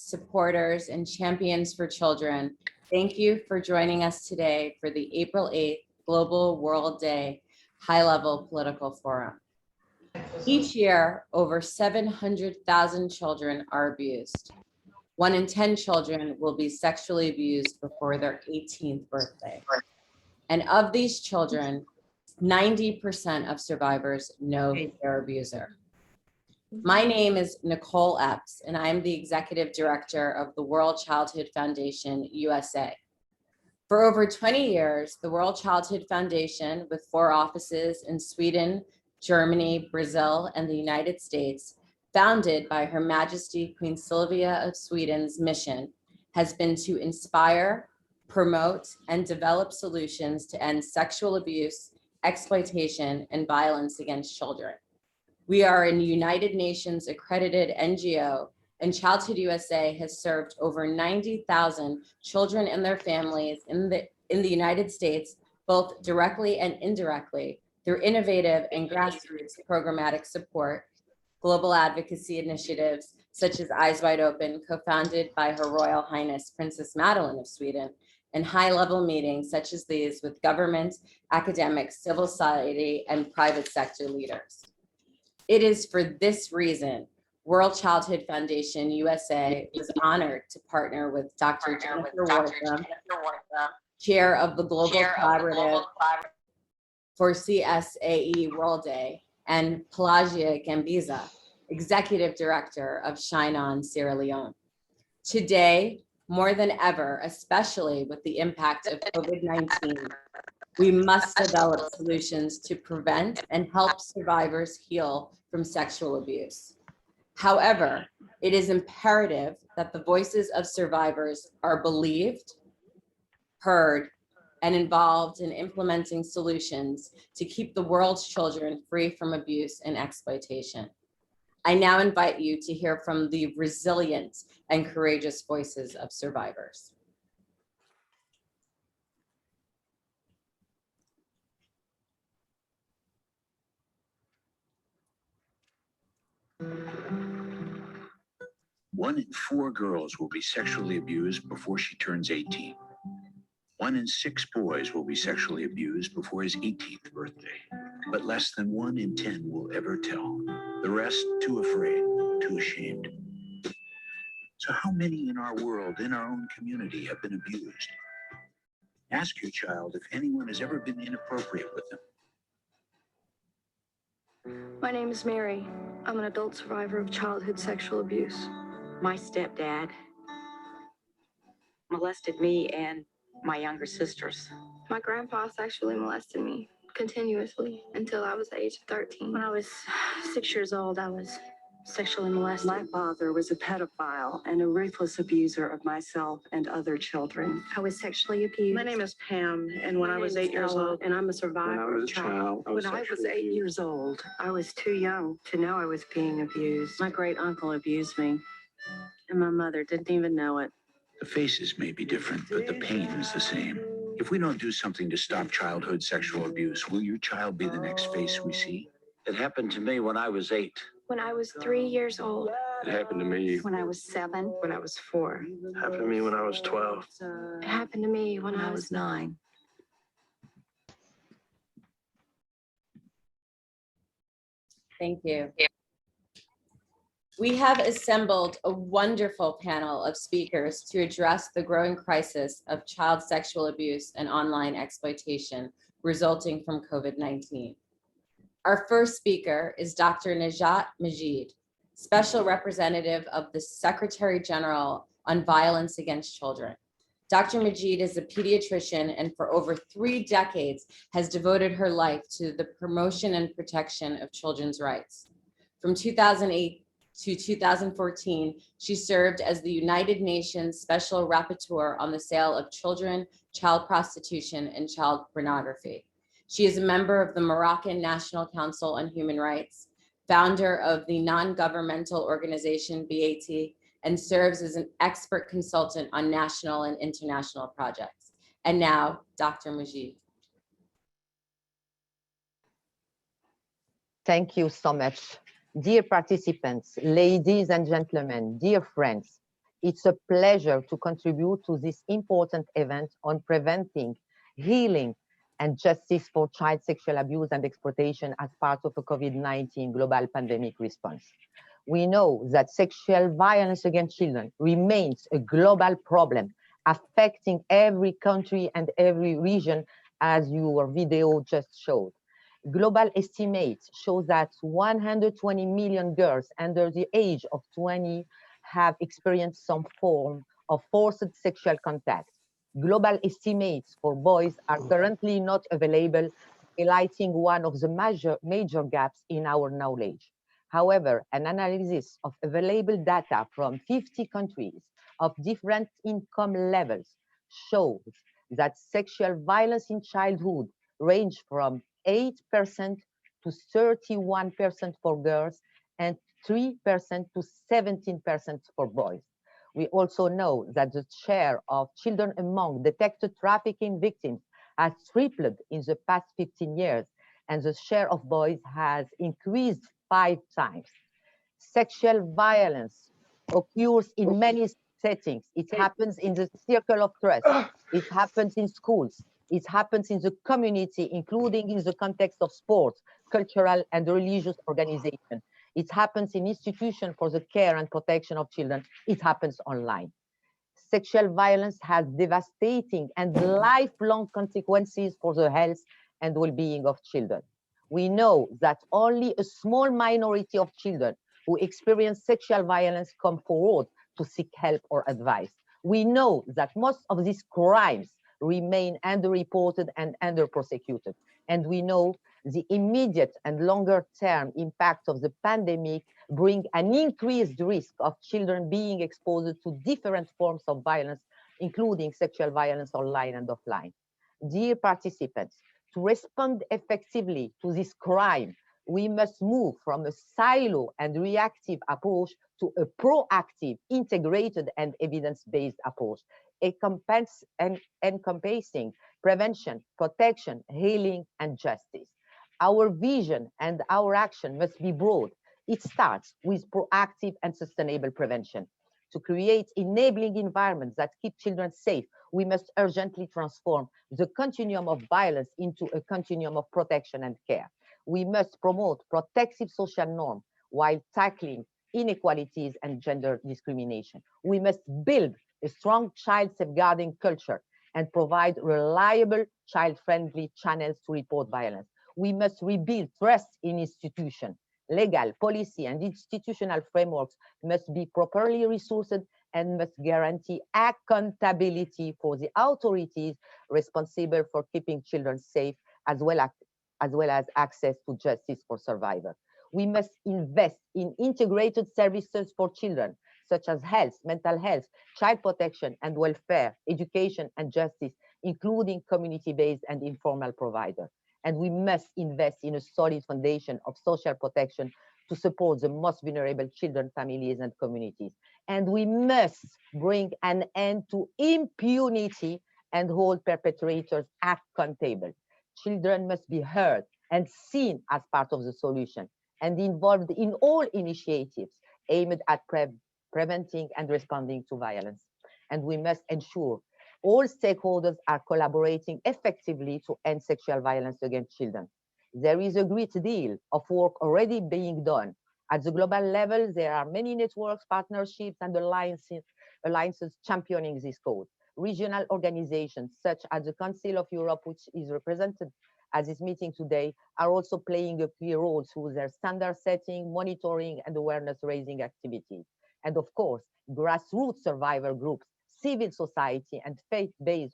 supporters, and champions for children, thank you for joining us today for the April 8th Global World Day High-Level Political Forum. Each year, over 700,000 children are abused. 1 in 10 children will be sexually abused before their 18th birthday. And of these children, 90% of survivors know their abuser. My name is Nicole Epps, and I am the Executive Director of the World Childhood Foundation, USA. For over 20 years, the World Childhood Foundation, with 4 offices in Sweden, Germany, Brazil, and the United States, founded by Her Majesty Queen Sylvia of Sweden's mission, has been to inspire, promote, and develop solutions to end sexual abuse, exploitation, and violence against children. We are a United Nations accredited NGO, and Childhood USA has served over 90,000 children and their families in the United States, both directly and indirectly, through innovative and grassroots programmatic support, global advocacy initiatives such as Eyes Wide Open, co-founded by Her Royal Highness Princess Madeline of Sweden, and high-level meetings such as these with government, academics, civil society, and private sector leaders. It is for this reason World Childhood Foundation USA was honored to partner with Dr. Jennifer Wortham, Chair of the Global Collaborative for CSAE World Day, and Pelagia Gambiza, Executive Director of Shine On Sierra Leone. Today, more than ever, especially with the impact of COVID-19, we must develop solutions to prevent and help survivors heal from sexual abuse. However, it is imperative that the voices of survivors are believed, heard, and involved in implementing solutions to keep the world's children free from abuse and exploitation. I now invite you to hear from the resilient and courageous voices of survivors. One in 4 girls will be sexually abused before she turns 18. 1 in 6 boys will be sexually abused before his 18th birthday. But less than 1 in 10 will ever tell. The rest too afraid, too ashamed. So how many in our world, in our own community, have been abused? Ask your child if anyone has ever been inappropriate with them. My name is Mary. I'm an adult survivor of childhood sexual abuse. My stepdad molested me and my younger sisters. My grandpa sexually molested me continuously until I was the age of 13. When I was 6 years old, I was sexually molested. My father was a pedophile and a ruthless abuser of myself and other children. I was sexually abused. My name is Pam, and when I was 8 years old, and I'm a survivor of child. When I was 8 years old, I was too young to know I was being abused. My great uncle abused me, and my mother didn't even know it. The faces may be different, but the pain is the same. If we don't do something to stop childhood sexual abuse, will your child be the next face we see? It happened to me when I was 8. When I was 3 years old. It happened to me when I was 7. When I was 4. It happened to me when I was 12. It happened to me when I was 9. Thank you. We have assembled a wonderful panel of speakers to address the growing crisis of child sexual abuse and online exploitation resulting from COVID-19. Our first speaker is Dr. Najat Majid, Special Representative of the Secretary General on Violence Against Children. Dr. Majid is a pediatrician and for over 3 decades has devoted her life to the promotion and protection of children's rights. From 2008 to 2014, she served as the United Nations Special Rapporteur on the sale of children, child prostitution, and child pornography. She is a member of the Moroccan National Council on Human Rights, founder of the non-governmental organization BAT, and serves as an expert consultant on national and international projects. And now, Dr. Majid. Thank you so much. Dear participants, ladies and gentlemen, dear friends, It's a pleasure to contribute to this important event on preventing, healing, and justice for child sexual abuse and exploitation as part of a COVID-19 global pandemic response. We know that sexual violence against children remains a global problem affecting every country and every region, as your video just showed. Global estimates show that 120 million girls under the age of 20 have experienced some form of forced sexual contact. Global estimates for boys are currently not available, highlighting one of the major gaps in our knowledge. However, an analysis of available data from 50 countries of different income levels shows that sexual violence in childhood range from 8% to 31% for girls and 3% to 17% for boys. We also know that the share of children among detected trafficking victims has tripled in the past 15 years, and the share of boys has increased 5 times. Sexual violence occurs in many settings. It happens in the circle of trust. It happens in schools. It happens in the community, including in the context of sports, cultural and religious organization. It happens in institutions for the care and protection of children. It happens online. Sexual violence has devastating and lifelong consequences for the health and well-being of children. We know that only a small minority of children who experience sexual violence come forward to seek help or advice. We know that most of these crimes remain underreported and under-prosecuted. And we know the immediate and longer-term impact of the pandemic bring an increased risk of children being exposed to different forms of violence, including sexual violence online and offline. Dear participants, to respond effectively to this crime, we must move from a silo and reactive approach to a proactive, integrated, and evidence-based approach, encompassing prevention, protection, healing, and justice. Our vision and our action must be broad. It starts with proactive and sustainable prevention. To create enabling environments that keep children safe, we must urgently transform the continuum of violence into a continuum of protection and care. We must promote protective social norms while tackling inequalities and gender discrimination. We must build a strong child safeguarding culture and provide reliable child-friendly channels to report violence. We must rebuild trust in institutions. Legal, policy, and institutional frameworks must be properly resourced and must guarantee accountability for the authorities responsible for keeping children safe, as well as access to justice for survivors. We must invest in integrated services for children, such as health, mental health, child protection and welfare, education and justice, including community-based and informal providers. And we must invest in a solid foundation of social protection to support the most vulnerable children, families, and communities. And we must bring an end to impunity and hold perpetrators accountable. Children must be heard and seen as part of the solution and involved in all initiatives aimed at preventing and responding to violence. And we must ensure all stakeholders are collaborating effectively to end sexual violence against children. There is a great deal of work already being done. At the global level, there are many networks, partnerships, and alliances championing this cause. Regional organizations such as the Council of Europe, which is represented at this meeting today, are also playing a key role through their standard setting, monitoring, and awareness raising activities. And of course, grassroots survivor groups, civil society, and faith-based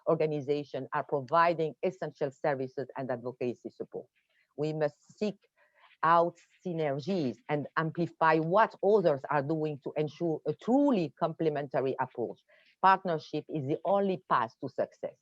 organizations are providing essential services and advocacy support. We must seek out synergies and amplify what others are doing to ensure a truly complementary approach. Partnership is the only path to success.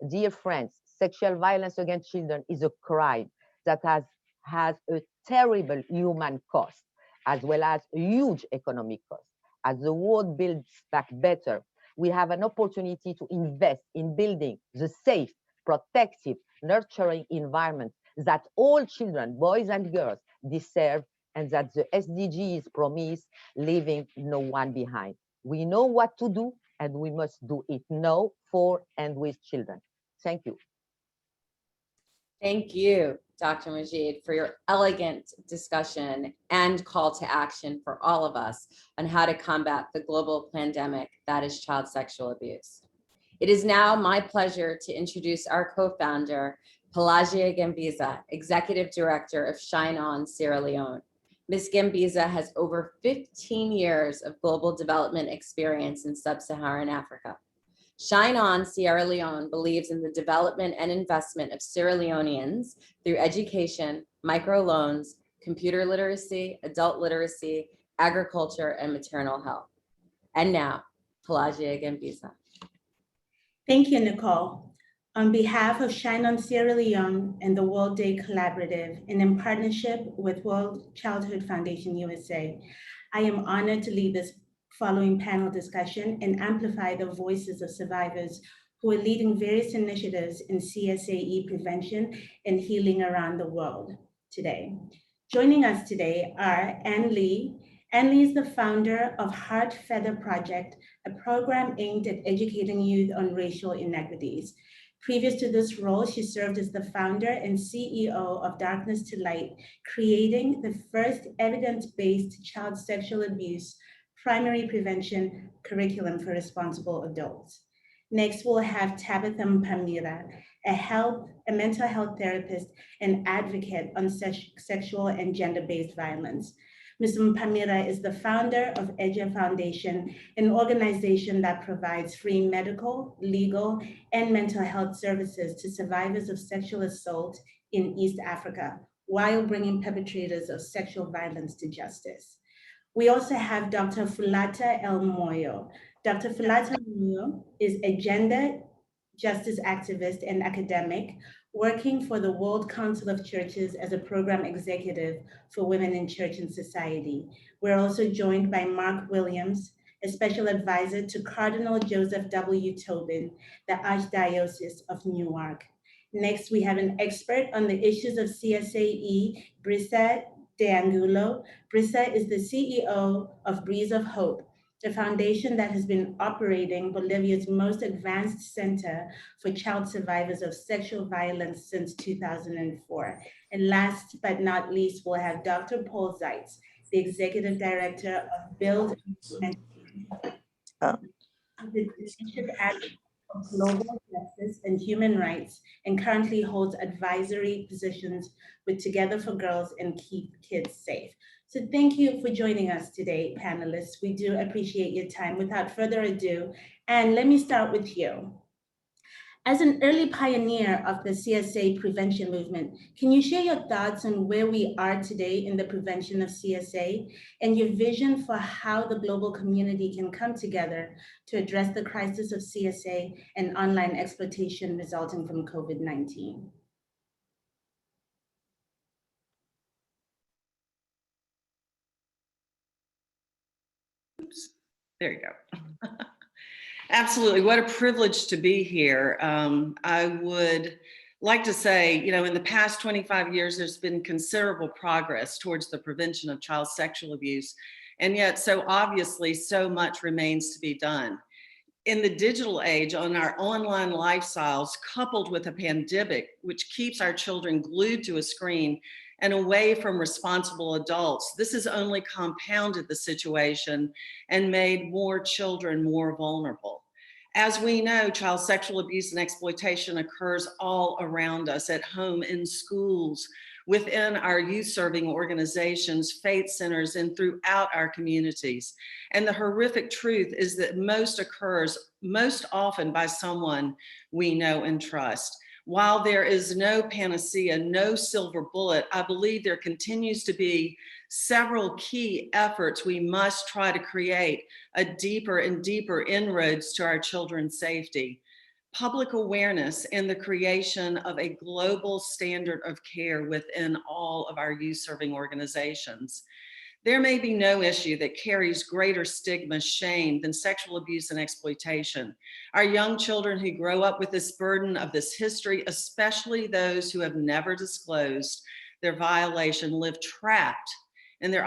Dear friends, sexual violence against children is a crime that has a terrible human cost, as well as a huge economic cost. As the world builds back better, we have an opportunity to invest in building the safe, protective, nurturing environment that all children, boys and girls, deserve, and that the SDGs promise, leaving no one behind. We know what to do, and we must do it now for and with children. Thank you. Thank you, Dr. Majid, for your elegant discussion and call to action for all of us on how to combat the global pandemic that is child sexual abuse. It is now my pleasure to introduce our co-founder, Pelagia Gambiza, Executive Director of Shine On Sierra Leone. Ms. Gambiza has over 15 years of global development experience in sub-Saharan Africa. Shine On Sierra Leone believes in the development and investment of Sierra Leoneans through education, microloans, computer literacy, adult literacy, agriculture, and maternal health. And now, Pelagia Gambiza. Thank you, Nicole. On behalf of Shine On Sierra Leone and the World Day Collaborative, and in partnership with World Childhood Foundation USA, I am honored to lead this following panel discussion and amplify the voices of survivors who are leading various initiatives in CSAE prevention and healing around the world today. Joining us today are Ann Lee. Ann Lee is the founder of Heart Feather Project, a program aimed at educating youth on racial inequities. Previous to this role, she served as the founder and CEO of Darkness to Light, creating the first evidence-based child sexual abuse primary prevention curriculum for responsible adults. Next, we'll have Tabitha Mpamira, a mental health therapist and advocate on sexual and gender-based violence. Ms. Mpamira is the founder of EDGA Foundation, an organization that provides free medical, legal, and mental health services to survivors of sexual assault in East Africa, while bringing perpetrators of sexual violence to justice. We also have Dr. Fulata El Moyo. Dr. Fulata El Moyo is a gender justice activist and academic working for the World Council of Churches as a program executive for women in church and society. We're also joined by Mark Williams, a special advisor to Cardinal Joseph W. Tobin, the Archdiocese of Newark. Next, we have an expert on the issues of CSAE, Brisa De Angulo. Brisa is the CEO of Breeze of Hope, a foundation that has been operating Bolivia's most advanced center for child survivors of sexual violence since 2004. And last but not least, we'll have Dr. Paul Zeitz, the Executive Director of Build the District Advocate of Global Justice and Human Rights, and currently holds advisory positions with Together for Girls and Keep Kids Safe. So thank you for joining us today, panelists. We do appreciate your time. Without further ado, and let me start with you. As an early pioneer of the CSA prevention movement, can you share your thoughts on where we are today in the prevention of CSA and your vision for how the global community can come together to address the crisis of CSA and online exploitation resulting from COVID-19? Oops, there you go. Absolutely, what a privilege to be here. I would like to say, in the past 25 years, there's been considerable progress towards the prevention of child sexual abuse, and yet so obviously so much remains to be done. In the digital age, on our online lifestyles, coupled with a pandemic, which keeps our children glued to a screen and away from responsible adults, this has only compounded the situation and made more children more vulnerable. As we know, child sexual abuse and exploitation occurs all around us, at home, in schools, within our youth-serving organizations, faith centers, and throughout our communities. And the horrific truth is that most occurs most often by someone we know and trust. While there is no panacea, no silver bullet, I believe there continues to be several key efforts we must try to create a deeper and deeper inroads to our children's safety. Public awareness and the creation of a global standard of care within all of our youth-serving organizations. There may be no issue that carries greater stigma, shame than sexual abuse and exploitation. Our young children who grow up with this burden of this history, especially those who have never disclosed their violation, live trapped in their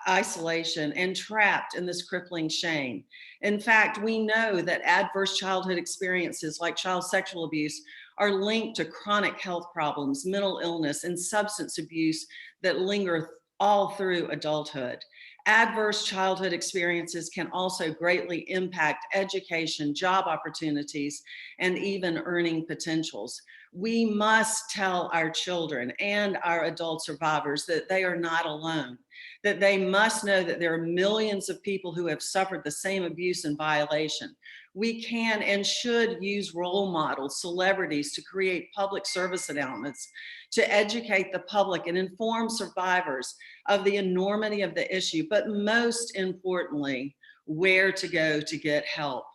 isolation and trapped in this crippling shame. In fact, we know that adverse childhood experiences like child sexual abuse are linked to chronic health problems, mental illness, and substance abuse that linger all through adulthood. Adverse childhood experiences can also greatly impact education, job opportunities, and even earning potentials. We must tell our children and our adult survivors that they are not alone, that they must know that there are millions of people who have suffered the same abuse and violation. We can and should use role models, celebrities to create public service announcements to educate the public and inform survivors of the enormity of the issue, but most importantly, where to go to get help,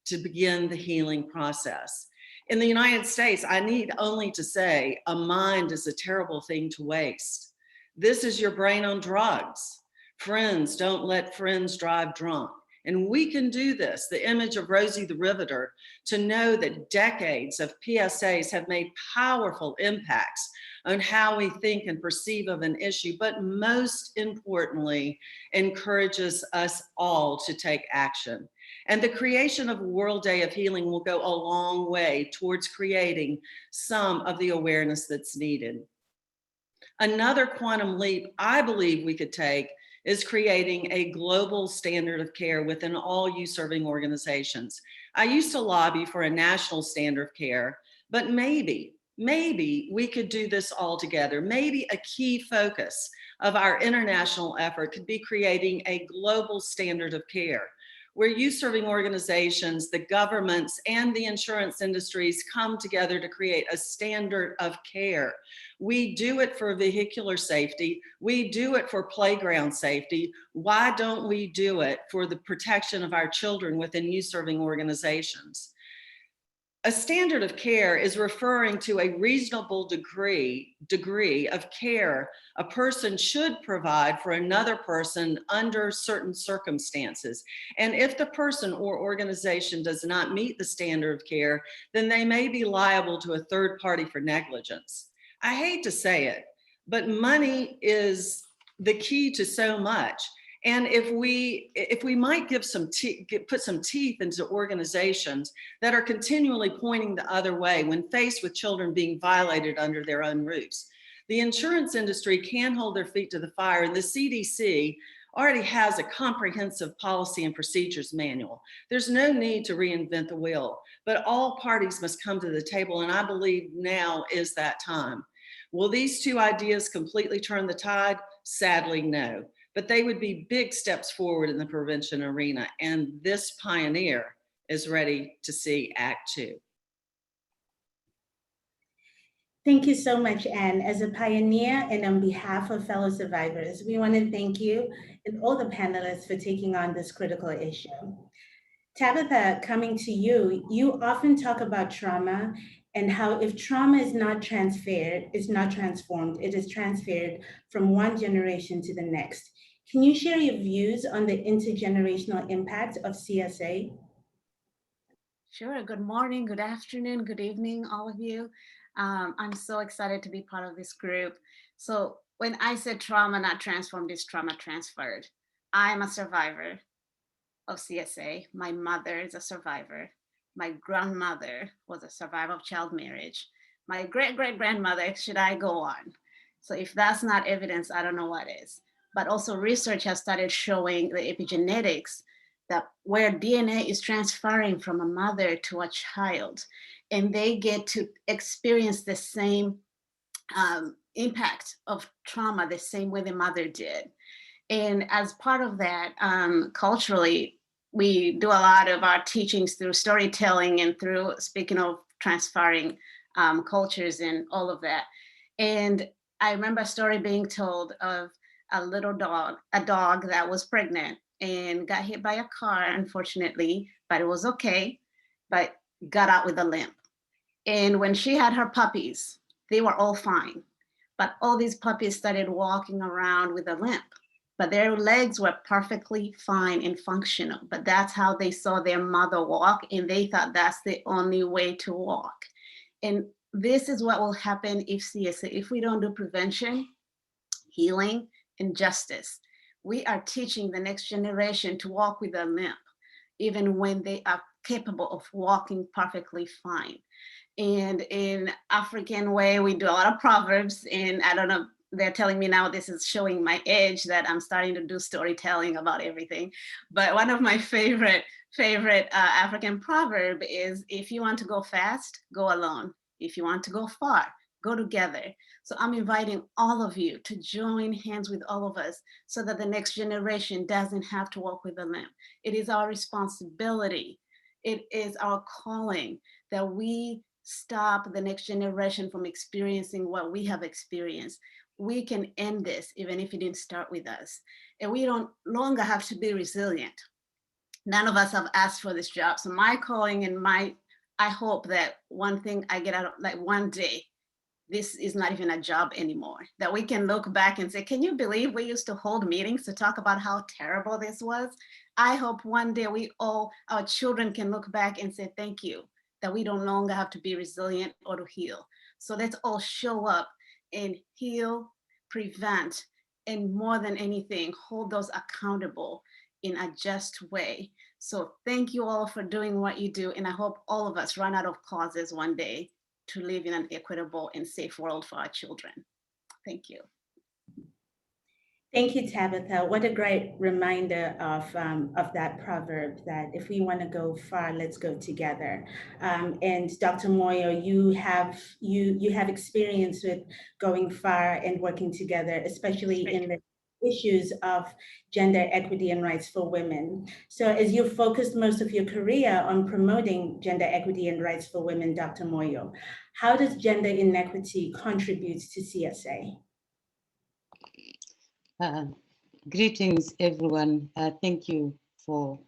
to begin the healing process. In the United States, I need only to say, a mind is a terrible thing to waste. This is your brain on drugs. Friends, don't let friends drive drunk. And we can do this. The image of Rosie the Riveter, to know that decades of PSAs have made powerful impacts on how we think and perceive of an issue, but most importantly, encourages us all to take action. And the creation of a World Day of Healing will go a long way towards creating some of the awareness that's needed. Another quantum leap I believe we could take is creating a global standard of care within all youth-serving organizations. I used to lobby for a national standard of care, but maybe we could do this all together. Maybe a key focus of our international effort could be creating a global standard of care, where youth-serving organizations, the governments, and the insurance industries come together to create a standard of care. We do it for vehicular safety. We do it for playground safety. Why don't we do it for the protection of our children within youth-serving organizations? A standard of care is referring to a reasonable degree of care a person should provide for another person under certain circumstances. And if the person or organization does not meet the standard of care, then they may be liable to a third party for negligence. I hate to say it, but money is the key to so much. And if we might put some teeth into organizations that are continually pointing the other way when faced with children being violated under their own roofs, the insurance industry can hold their feet to the fire, and the CDC already has a comprehensive policy and procedures manual. There's no need to reinvent the wheel, but all parties must come to the table, and I believe now is that time. Will these two ideas completely turn the tide? Sadly, no. But they would be big steps forward in the prevention arena, and this pioneer is ready to see Act 2. Thank you so much, Anne. As a pioneer and on behalf of fellow survivors, we want to thank you and all the panelists for taking on this critical issue. Tabitha, coming to you, you often talk about trauma and how if trauma is not transferred, it's not transformed, it is transferred from one generation to the next. Can you share your views on the intergenerational impact of CSA? Sure. Good morning, good afternoon, good evening, all of you. I'm so excited to be part of this group. So when I said trauma not transformed, it's trauma transferred. I'm a survivor of CSA. My mother is a survivor. My grandmother was a survivor of child marriage. My great-great-grandmother, should I go on? So if that's not evidence, I don't know what is. But also research has started showing the epigenetics that where DNA is transferring from a mother to a child, and they get to experience the same impact of trauma the same way the mother did. And as part of that, culturally, we do a lot of our teachings through storytelling and through speaking of transferring cultures and all of that. And I remember a story being told of a little dog, a dog that was pregnant and got hit by a car, unfortunately, but it was okay, but got out with a limp. And when she had her puppies, they were all fine. But all these puppies started walking around with a limp, but their legs were perfectly fine and functional. But that's how they saw their mother walk, and they thought that's the only way to walk. And this is what will happen if we don't do prevention, healing, and justice. We are teaching the next generation to walk with a limp, even when they are capable of walking perfectly fine. And in African way, we do a lot of proverbs, and I don't know, they're telling me now this is showing my age that I'm starting to do storytelling about everything. But one of my favorite African proverb is, if you want to go fast, go alone. If you want to go far, go together. So I'm inviting all of you to join hands with all of us so that the next generation doesn't have to walk with a limp. It is our responsibility. It is our calling that we stop the next generation from experiencing what we have experienced. We can end this even if it didn't start with us. And we don't longer have to be resilient. None of us have asked for this job. So my calling and I hope that one thing I get out of, like, one day, this is not even a job anymore, that we can look back and say, can you believe we used to hold meetings to talk about how terrible this was? I hope one day our children can look back and say, thank you, that we don't longer have to be resilient or to heal. So let's all show up and heal, prevent, and more than anything, hold those accountable in a just way. So thank you all for doing what you do. And I hope all of us run out of causes one day to live in an equitable and safe world for our children. Thank you. Thank you, Tabitha. What a great reminder of that proverb, that if we want to go far, let's go together. And Dr. Moyo, you have experience with going far and working together, especially in the issues of gender equity and rights for women. So as you focused most of your career on promoting gender equity and rights for women, Dr. Moyo, how does gender inequity contribute to CSA? Greetings, everyone. Thank you for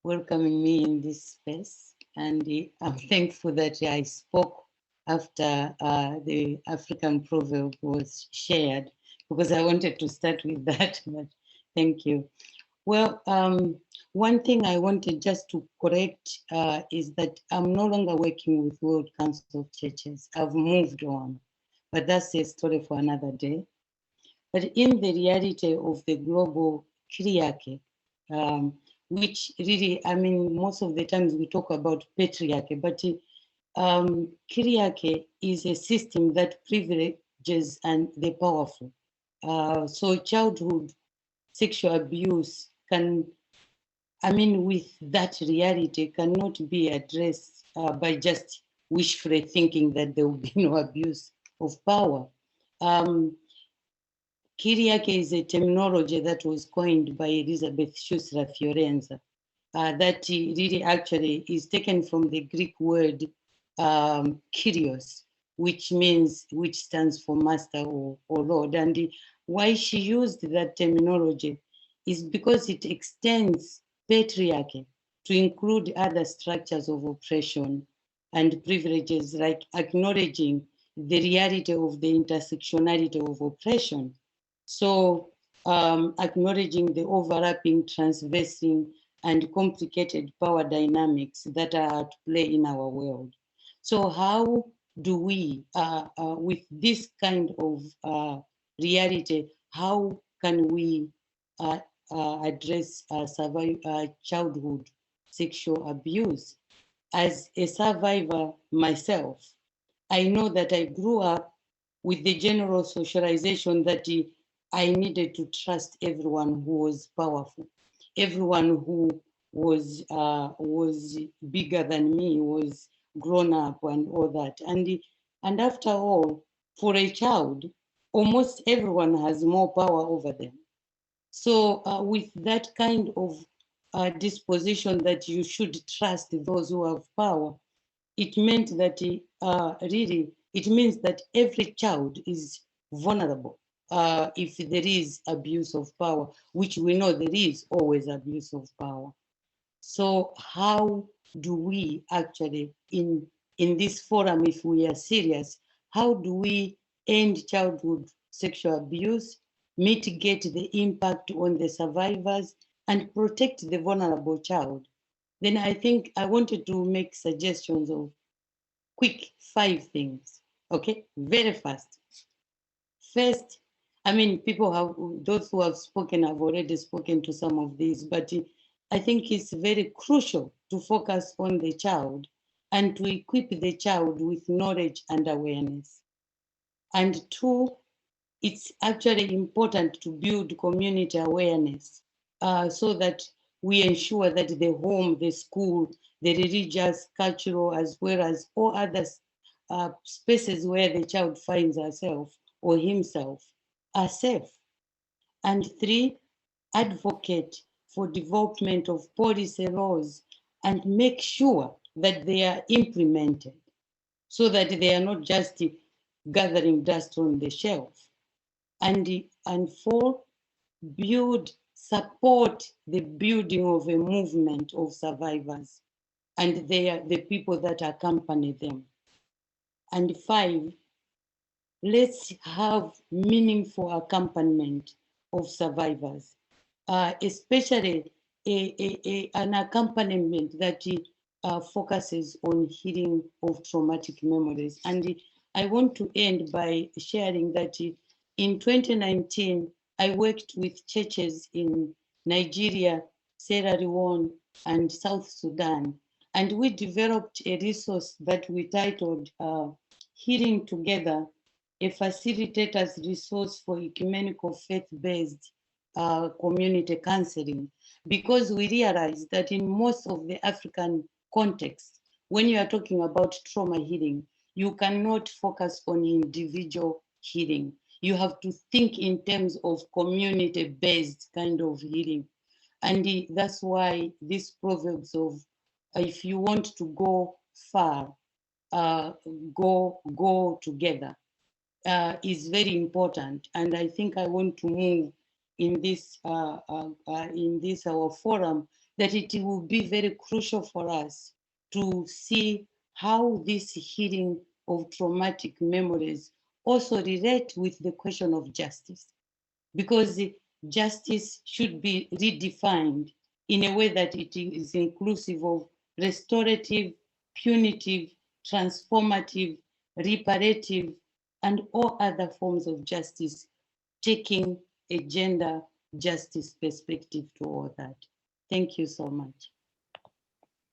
welcoming me in this space. And I'm thankful that I spoke after the African proverb was shared, because I wanted to start with that, but thank you. Well, one thing I wanted just to correct is that I'm no longer working with World Council of Churches. I've moved on, but that's a story for another day. But in the reality of the global triarchy, which really, I mean, most of the times we talk about patriarchy, but triarchy is a system that privileges and the powerful. So childhood sexual abuse can, I mean, with that reality cannot be addressed by just wishful thinking that there will be no abuse of power. Kyriake is a terminology that was coined by Elizabeth Schussler Fiorenza, that really actually is taken from the Greek word kyrios, which stands for master or lord. And why she used that terminology is because it extends patriarchy to include other structures of oppression and privileges, like acknowledging the reality of the intersectionality of oppression. So acknowledging the overlapping, transversing, and complicated power dynamics that are at play in our world. So how do we, with this kind of reality, how can we address childhood sexual abuse? As a survivor myself, I know that I grew up with the general socialization that I needed to trust everyone who was powerful, everyone who was bigger than me, was grown up and all that. And after all, for a child, almost everyone has more power over them. So with that kind of disposition that you should trust those who have power, it meant that really, it means that every child is vulnerable if there is abuse of power, which we know there is always abuse of power. So how do we actually, in this forum, if we are serious, how do we end childhood sexual abuse, mitigate the impact on the survivors, and protect the vulnerable child? Then I think I wanted to make suggestions of quick 5 things, okay? Very fast. First, I mean, those who have spoken have already spoken to some of these, but I think it's very crucial to focus on the child and to equip the child with knowledge and awareness. And two, it's actually important to build community awareness so that we ensure that the home, the school, the religious, cultural, as well as all other spaces where the child finds herself or himself are safe. And three, advocate for development of policy laws and make sure that they are implemented so that they are not just gathering dust on the shelf. And four, support the building of a movement of survivors and the people that accompany them. And five, let's have meaningful accompaniment of survivors, especially an accompaniment that focuses on healing of traumatic memories. And I want to end by sharing that in 2019, I worked with churches in Nigeria, Sierra Leone, and South Sudan. And we developed a resource that we titled Healing Together, a facilitator's resource for ecumenical faith-based community counseling, because we realized that in most of the African contexts, when you are talking about trauma healing, you cannot focus on individual healing. You have to think in terms of community-based kind of healing. And that's why these proverbs of, if you want to go far, go together, is very important. And I think I want to move in this our forum, that it will be very crucial for us to see how this healing of traumatic memories also relate with the question of justice, because justice should be redefined in a way that it is inclusive of restorative, punitive, transformative, reparative, and all other forms of justice, taking a gender justice perspective to all that. Thank you so much.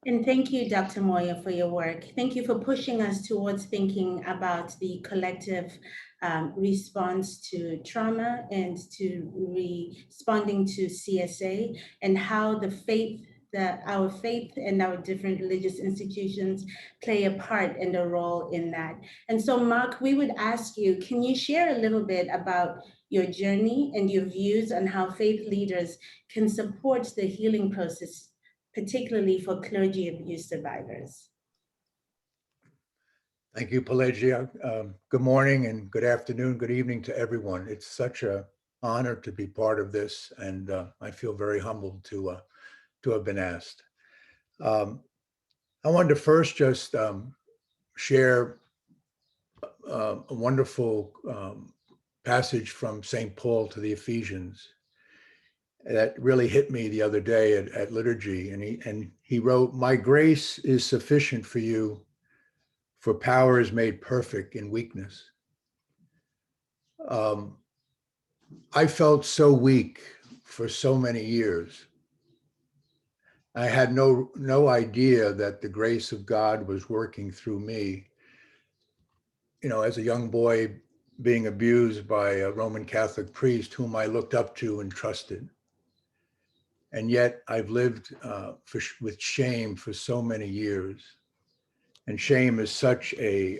And thank you, Dr. Moya, for your work. Thank you for pushing us towards thinking about the collective response to trauma and to responding to CSA, and how our faith and our different religious institutions play a part and a role in that. And so, Mark, we would ask you, can you share a little bit about your journey and your views on how faith leaders can support the healing process, particularly for clergy abuse survivors? Thank you, Pelagia. Good morning and good afternoon, good evening to everyone. It's such an honor to be part of this, and I feel very humbled to have been asked. I wanted to first just share a wonderful passage from St. Paul to the Ephesians that really hit me the other day at liturgy. And he wrote, "My grace is sufficient for you, for power is made perfect in weakness." I felt so weak for so many years. I had no idea that the grace of God was working through me. You know, as a young boy being abused by a Roman Catholic priest whom I looked up to and trusted. And yet I've lived with shame for so many years. And shame is such a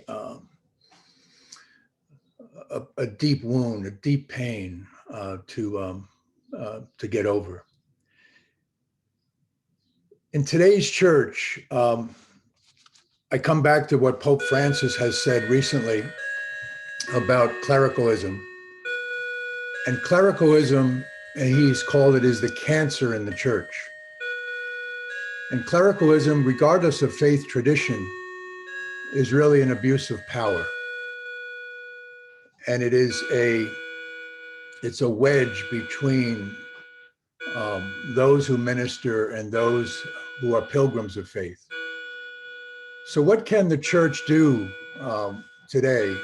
deep wound, a deep pain to get over. In today's church, I come back to what Pope Francis has said recently about clericalism. And clericalism, and he's called it, is the cancer in the church. And clericalism, regardless of faith tradition, is really an abuse of power. And it's a wedge between those who minister and those who are pilgrims of faith. So what can the church do today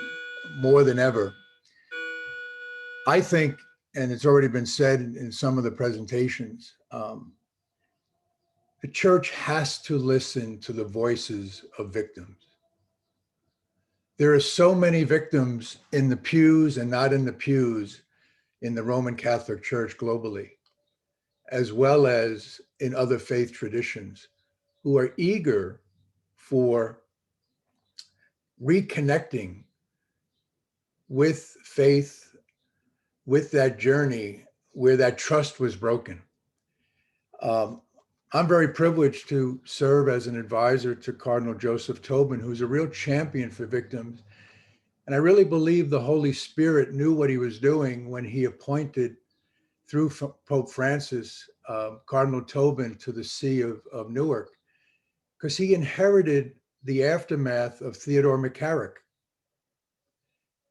more than ever I think, and it's already been said in some of the presentations, the church has to listen to the voices of victims. There are so many victims in the pews and not in the pews in the Roman Catholic Church globally, as well as in other faith traditions, who are eager for reconnecting with faith, with that journey where that trust was broken. I'm very privileged to serve as an advisor to Cardinal Joseph Tobin, who's a real champion for victims. And I really believe the Holy Spirit knew what he was doing when he appointed, through Pope Francis, Cardinal Tobin to the See of Newark, because he inherited the aftermath of Theodore McCarrick.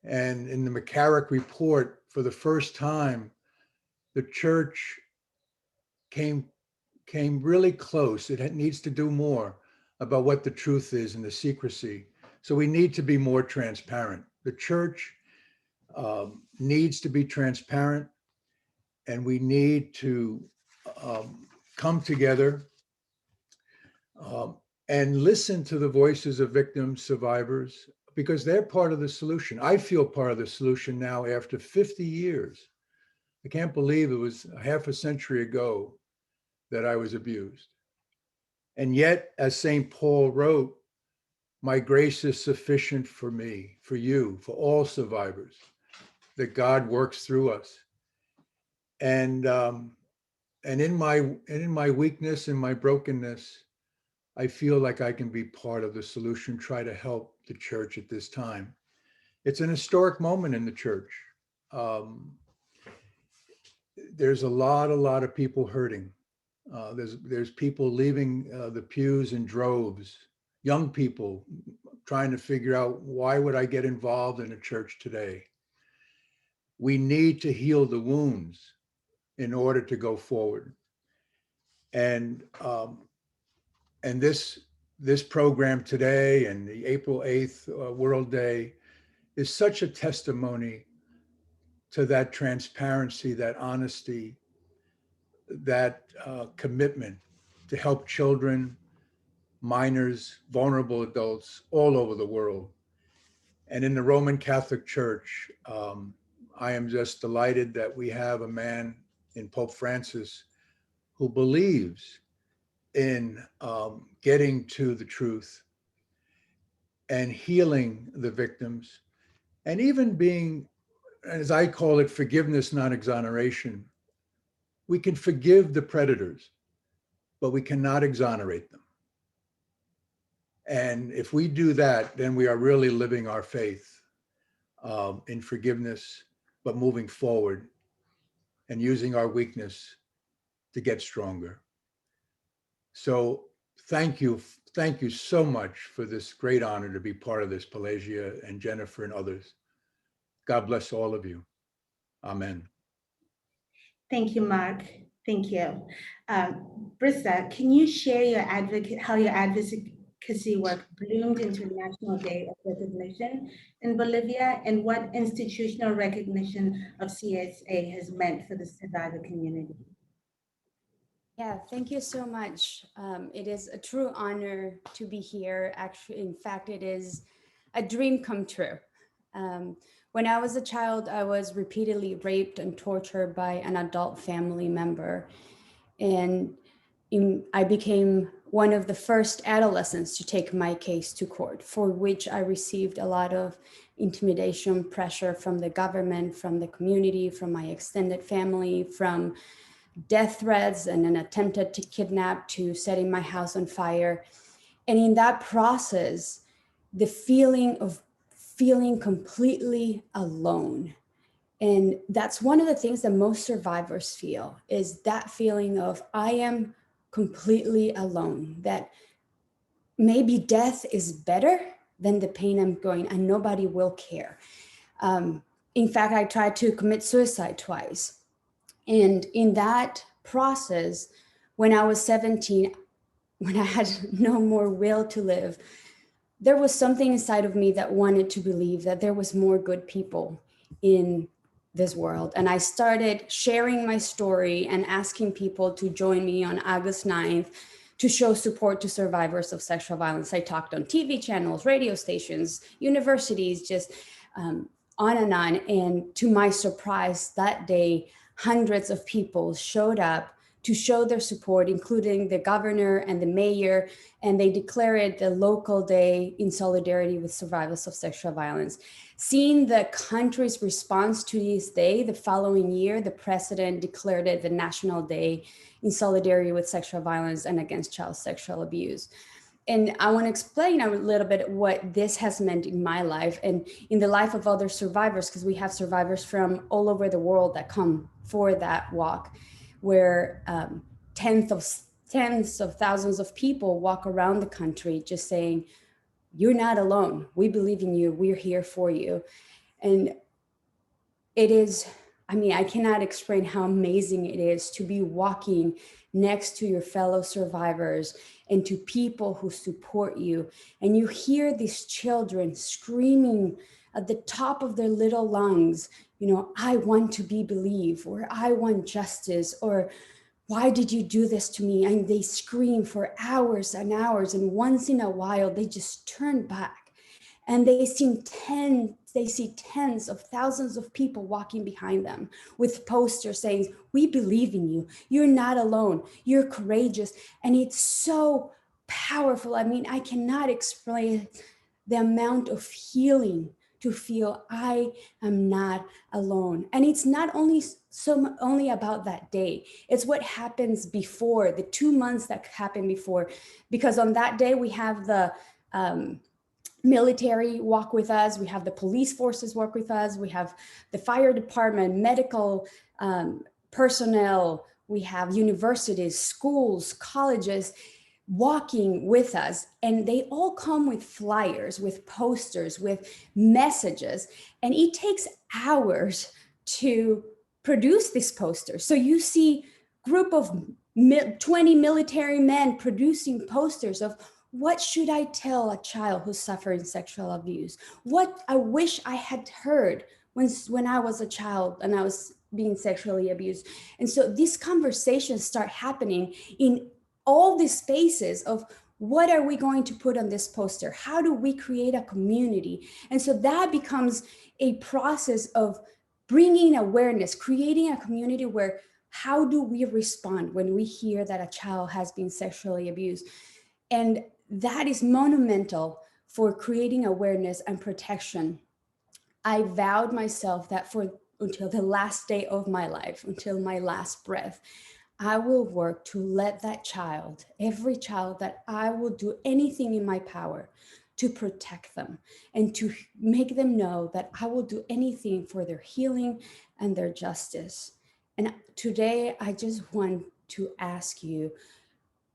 And in the McCarrick report, for the first time, the church came really close. It needs to do more about what the truth is and the secrecy. So we need to be more transparent. The church needs to be transparent, and we need to come together and listen to the voices of victims, survivors, because they're part of the solution. I feel part of the solution now after 50 years. I can't believe it was a half a century ago that I was abused. And yet, as St. Paul wrote, my grace is sufficient for me, for you, for all survivors, that God works through us. And in my weakness, in my brokenness, I feel like I can be part of the solution, try to help the church at this time. It's an historic moment in the church. There's a lot of people hurting. There's people leaving the pews in droves, young people trying to figure out, why would I get involved in a church today? We need to heal the wounds in order to go forward. And this program today and the April 8th World Day is such a testimony to that transparency, that honesty, that commitment to help children, minors, vulnerable adults all over the world. And in the Roman Catholic Church, I am just delighted that we have a man in Pope Francis who believes in getting to the truth and healing the victims, and even being, as I call it, forgiveness, not exoneration. We can forgive the predators, but we cannot exonerate them. And if we do that, then we are really living our faith in forgiveness, but moving forward and using our weakness to get stronger. So thank you so much for this great honor to be part of this, Pelagia and Jennifer and others. God bless all of you. Amen. Thank you, Mark. Thank you. Brisa, can you share how your advocacy work bloomed into a National Day of Recognition in Bolivia, and what institutional recognition of CSA has meant for the survivor community? Yeah, thank you so much. It is a true honor to be here. Actually, in fact, it is a dream come true. When I was a child, I was repeatedly raped and tortured by an adult family member. And I became one of the first adolescents to take my case to court, for which I received a lot of intimidation, pressure from the government, from the community, from my extended family, from death threats and an attempted to kidnap, to setting my house on fire. And in that process, the feeling of feeling completely alone. And that's one of the things that most survivors feel, is that feeling of, I am completely alone, that maybe death is better than the pain I'm going, and nobody will care. In fact, I tried to commit suicide twice. And in that process, when I was 17, when I had no more will to live, there was something inside of me that wanted to believe that there was more good people in this world. And I started sharing my story and asking people to join me on August 9th to show support to survivors of sexual violence. I talked on TV channels, radio stations, universities, just on and on. And to my surprise, that day, hundreds of people showed up to show their support, including the governor and the mayor, and they declared it the local day in solidarity with survivors of sexual violence. Seeing the country's response to this day, the following year, the president declared it the National Day in solidarity with sexual violence and against child sexual abuse. And I want to explain a little bit what this has meant in my life and in the life of other survivors, because we have survivors from all over the world that come for that walk, where tens of thousands of people walk around the country just saying, you're not alone. We believe in you. We're here for you. And it is, I mean, I cannot explain how amazing it is to be walking next to your fellow survivors and to people who support you. And you hear these children screaming at the top of their little lungs, you know, I want to be believed, or I want justice, or why did you do this to me? And they scream for hours and hours. And once in a while, they just turn back and they see tens of thousands of people walking behind them with posters saying, we believe in you. You're not alone. You're courageous. And it's so powerful. I mean, I cannot explain the amount of healing to feel I am not alone. And it's not only about that day. It's what happens before, the 2 months that happen before, because on that day we have the military walk with us, we have the police forces work with us, we have the fire department, medical personnel, we have universities, schools, colleges walking with us, and they all come with flyers, with posters, with messages, and it takes hours to produce this poster. So you see group of 20 military men producing posters of what should I tell a child who's suffering sexual abuse? What I wish I had heard when I was a child and I was being sexually abused. And so these conversations start happening in all these spaces of what are we going to put on this poster? How do we create a community? And so that becomes a process of bringing awareness, creating a community where how do we respond when we hear that a child has been sexually abused? And that is monumental for creating awareness and protection. I vowed myself that until the last day of my life, until my last breath, I will work to let that child, every child, that I will do anything in my power to protect them and to make them know that I will do anything for their healing and their justice. And today, I just want to ask you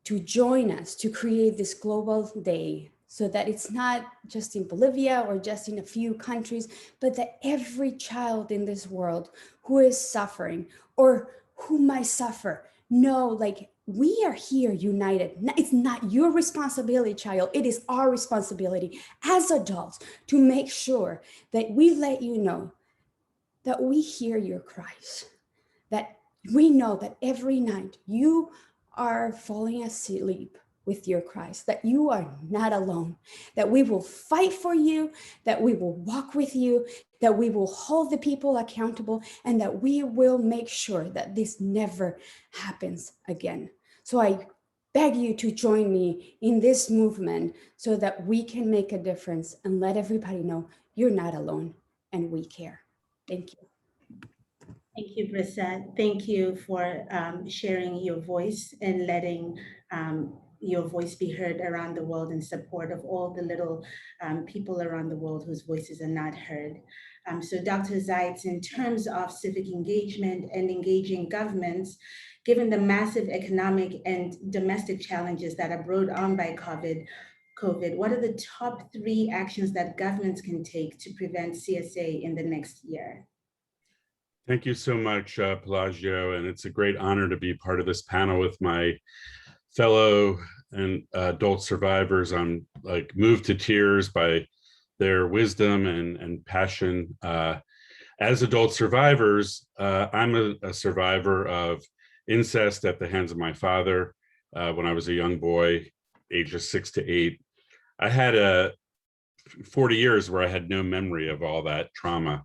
to join us to create this global day so that it's not just in Bolivia or just in a few countries, but that every child in this world who is suffering or who might suffer know, like, we are here united. It's not your responsibility, child. It is our responsibility as adults to make sure that we let you know that we hear your cries, that we know that every night you are falling asleep with your cries, that you are not alone, that we will fight for you, that we will walk with you, that we will hold the people accountable, and that we will make sure that this never happens again. So I beg you to join me in this movement so that we can make a difference and let everybody know you're not alone and we care. Thank you. Thank you, Brissa. Thank you for sharing your voice and letting your voice be heard around the world in support of all the little people around the world whose voices are not heard. So Dr. Zeitz, in terms of civic engagement and engaging governments, given the massive economic and domestic challenges that are brought on by COVID, what are the top 3 actions that governments can take to prevent CSA in the next year? Thank you so much, Pelagio, and it's a great honor to be part of this panel with my fellow and adult survivors. I'm like moved to tears by their wisdom and passion. As adult survivors, I'm a survivor of incest at the hands of my father when I was a young boy, ages 6 to 8. I had 40 years where I had no memory of all that trauma.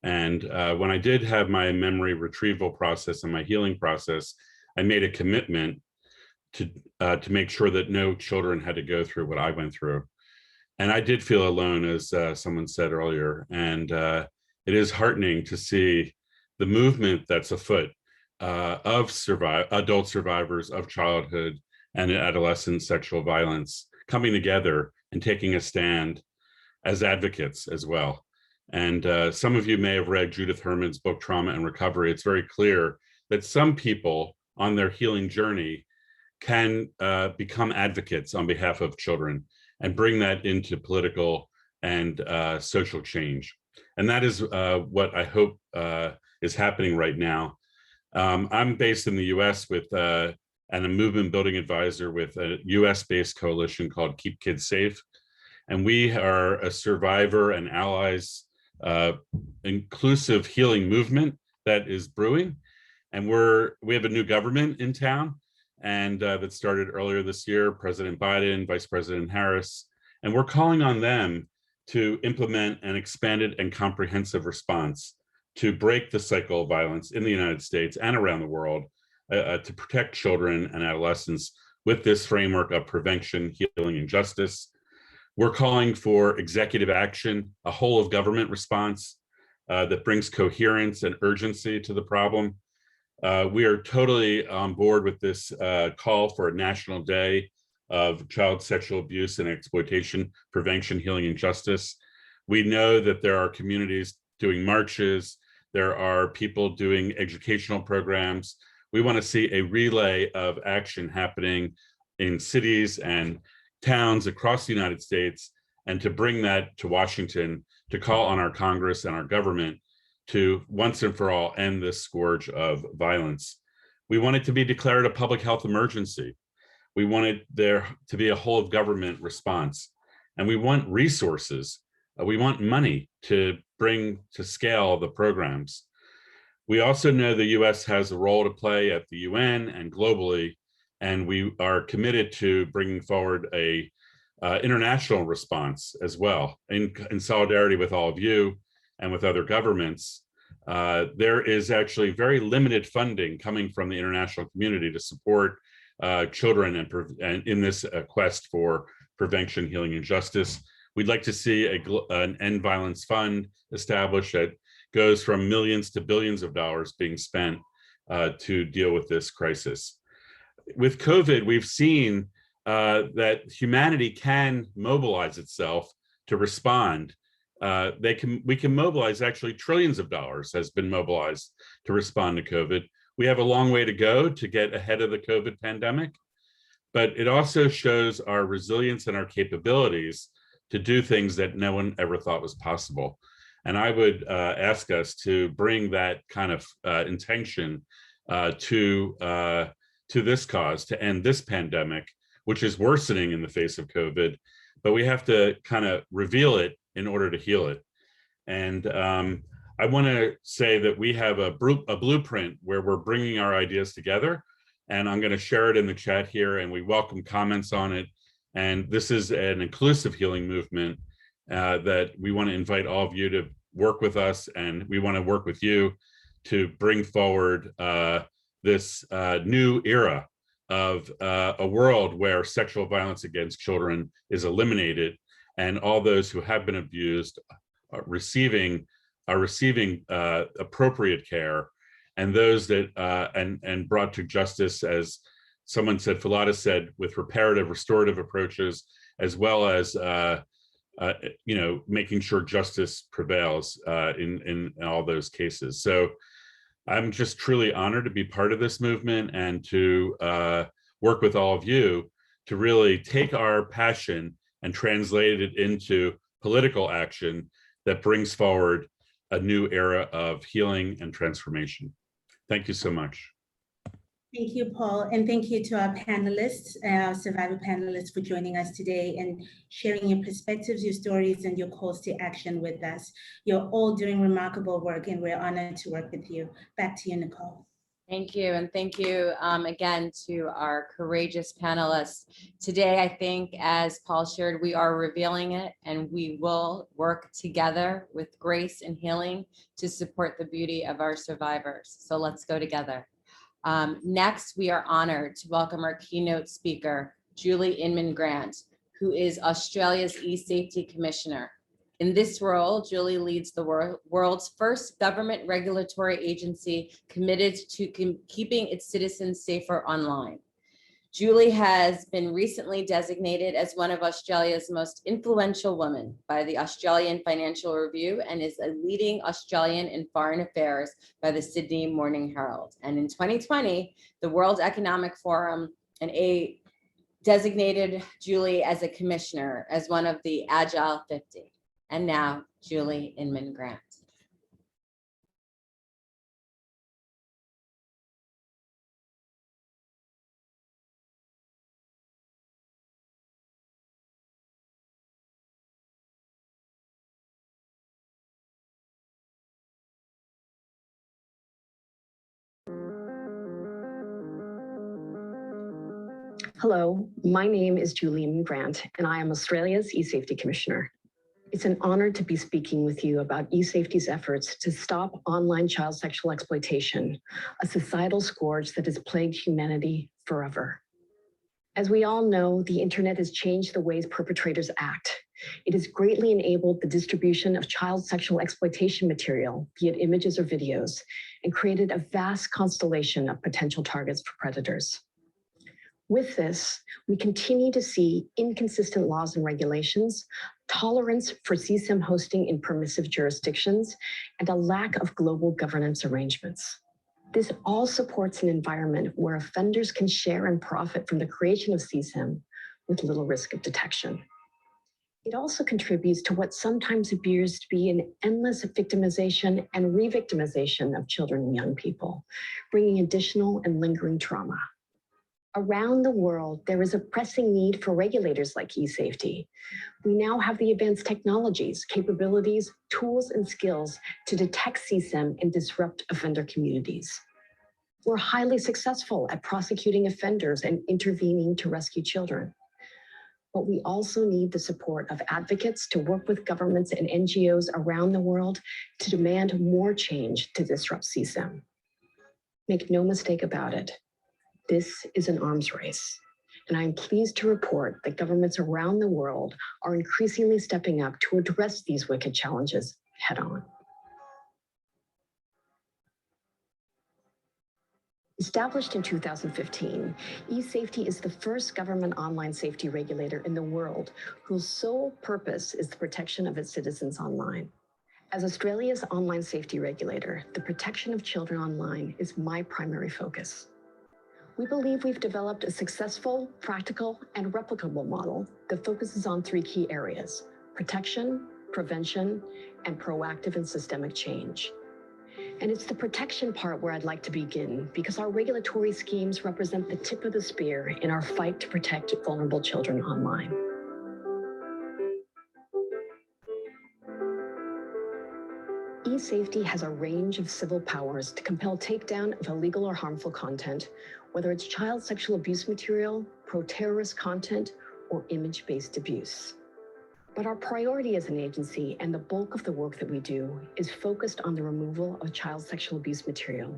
And when I did have my memory retrieval process and my healing process, I made a commitment to make sure that no children had to go through what I went through. And I did feel alone, as someone said earlier. And it is heartening to see the movement that's afoot of adult survivors of childhood and adolescent sexual violence coming together and taking a stand as advocates as well. And some of you may have read Judith Herman's book, Trauma and Recovery. It's very clear that some people on their healing journey can become advocates on behalf of children and bring that into political and social change. And that is what I hope is happening right now. I'm based in the US with and a movement building advisor with a US-based coalition called Keep Kids Safe. And we are a survivor and allies inclusive healing movement that is brewing. And we have a new government in town, and that started earlier this year, President Biden, Vice President Harris, and we're calling on them to implement an expanded and comprehensive response to break the cycle of violence in the United States and around the world, to protect children and adolescents with this framework of prevention, healing, and justice. We're calling for executive action, a whole of government response that brings coherence and urgency to the problem. We are totally on board with this call for a national day of child sexual abuse and exploitation, prevention, healing, and justice. We know that there are communities doing marches. There are people doing educational programs. We want to see a relay of action happening in cities and towns across the United States, and to bring that to Washington, to call on our Congress and our government to once and for all end this scourge of violence. We want it to be declared a public health emergency. We want there to be a whole of government response. And we want resources. We want money to bring to scale the programs. We also know the US has a role to play at the UN and globally, and we are committed to bringing forward a international response as well, in solidarity with all of you and with other governments. There is actually very limited funding coming from the international community to support children and in this quest for prevention, healing, and justice. We'd like to see an End Violence Fund established that goes from millions to billions of dollars being spent to deal with this crisis. With COVID, we've seen that humanity can mobilize itself to respond. We can mobilize actually trillions of dollars has been mobilized to respond to COVID. We have a long way to go to get ahead of the COVID pandemic, but it also shows our resilience and our capabilities to do things that no one ever thought was possible. And I would ask us to bring that kind of intention to this cause, to end this pandemic, which is worsening in the face of COVID, but we have to kind of reveal it in order to heal it. And I want to say that we have a blueprint where we're bringing our ideas together, and I'm going to share it in the chat here, and we welcome comments on it. And this is an inclusive healing movement that we want to invite all of you to work with us, and we want to work with you to bring forward this new era of a world where sexual violence against children is eliminated, and all those who have been abused are receiving appropriate care, and those that and brought to justice, as someone said, Falada said, with reparative, restorative approaches, as well as making sure justice prevails in all those cases. So I'm just truly honored to be part of this movement and to work with all of you to really take our passion and translate it into political action that brings forward a new era of healing and transformation. Thank you so much. Thank you, Paul, and thank you to our panelists, our survivor panelists, for joining us today and sharing your perspectives, your stories, and your calls to action with us. You're all doing remarkable work, and we're honored to work with you. Back to you, Nicole. Thank you. And thank you again to our courageous panelists. Today, I think, as Paul shared, we are revealing it, and we will work together with grace and healing to support the beauty of our survivors. So let's go together. Next, we are honored to welcome our keynote speaker, Julie Inman-Grant, who is Australia's eSafety Commissioner. In this role, Julie leads the world's first government regulatory agency committed to keeping its citizens safer online. Julie has been recently designated as one of Australia's most influential women by the Australian Financial Review and is a leading Australian in foreign affairs by the Sydney Morning Herald. And in 2020, the World Economic Forum designated Julie as a commissioner, as one of the Agile 50. And now, Julie Inman-Grant. Hello, my name is Julie Inman-Grant, and I am Australia's eSafety Commissioner. It's an honor to be speaking with you about eSafety's efforts to stop online child sexual exploitation, a societal scourge that has plagued humanity forever. As we all know, the internet has changed the ways perpetrators act. It has greatly enabled the distribution of child sexual exploitation material, be it images or videos, and created a vast constellation of potential targets for predators. With this, we continue to see inconsistent laws and regulations, tolerance for CSAM hosting in permissive jurisdictions, and a lack of global governance arrangements. This all supports an environment where offenders can share and profit from the creation of CSAM with little risk of detection. It also contributes to what sometimes appears to be an endless victimization and re-victimization of children and young people, bringing additional and lingering trauma. Around the world, there is a pressing need for regulators like eSafety. We now have the advanced technologies, capabilities, tools, and skills to detect CSAM and disrupt offender communities. We're highly successful at prosecuting offenders and intervening to rescue children. But we also need the support of advocates to work with governments and NGOs around the world to demand more change to disrupt CSAM. Make no mistake about it. This is an arms race, and I'm pleased to report that governments around the world are increasingly stepping up to address these wicked challenges head-on. Established in 2015, eSafety is the first government online safety regulator in the world whose sole purpose is the protection of its citizens online. As Australia's online safety regulator, the protection of children online is my primary focus. We believe we've developed a successful, practical, and replicable model that focuses on three key areas: protection, prevention, and proactive and systemic change. And it's the protection part where I'd like to begin, because our regulatory schemes represent the tip of the spear in our fight to protect vulnerable children online. eSafety has a range of civil powers to compel takedown of illegal or harmful content, whether it's child sexual abuse material, pro-terrorist content, or image-based abuse. But our priority as an agency, and the bulk of the work that we do, is focused on the removal of child sexual abuse material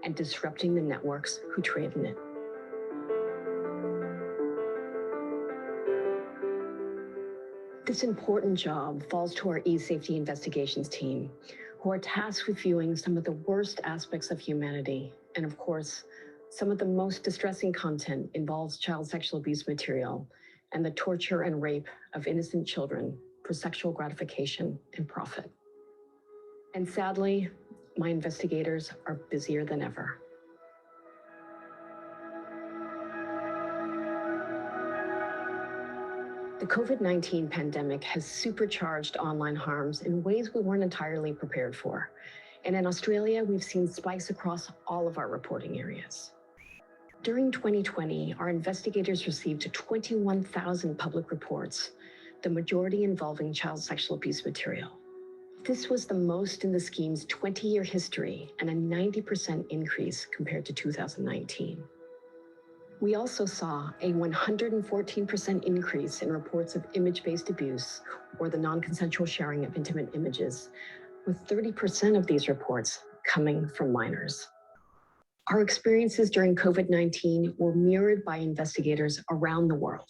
and disrupting the networks who trade in it. This important job falls to our eSafety investigations team, who are tasked with viewing some of the worst aspects of humanity. And of course, some of the most distressing content involves child sexual abuse material and the torture and rape of innocent children for sexual gratification and profit. And sadly, my investigators are busier than ever. The COVID-19 pandemic has supercharged online harms in ways we weren't entirely prepared for. And in Australia, we've seen spikes across all of our reporting areas. During 2020, our investigators received 21,000 public reports, the majority involving child sexual abuse material. This was the most in the scheme's 20-year history and a 90% increase compared to 2019. We also saw a 114% increase in reports of image-based abuse, or the non-consensual sharing of intimate images, with 30% of these reports coming from minors. Our experiences during COVID-19 were mirrored by investigators around the world.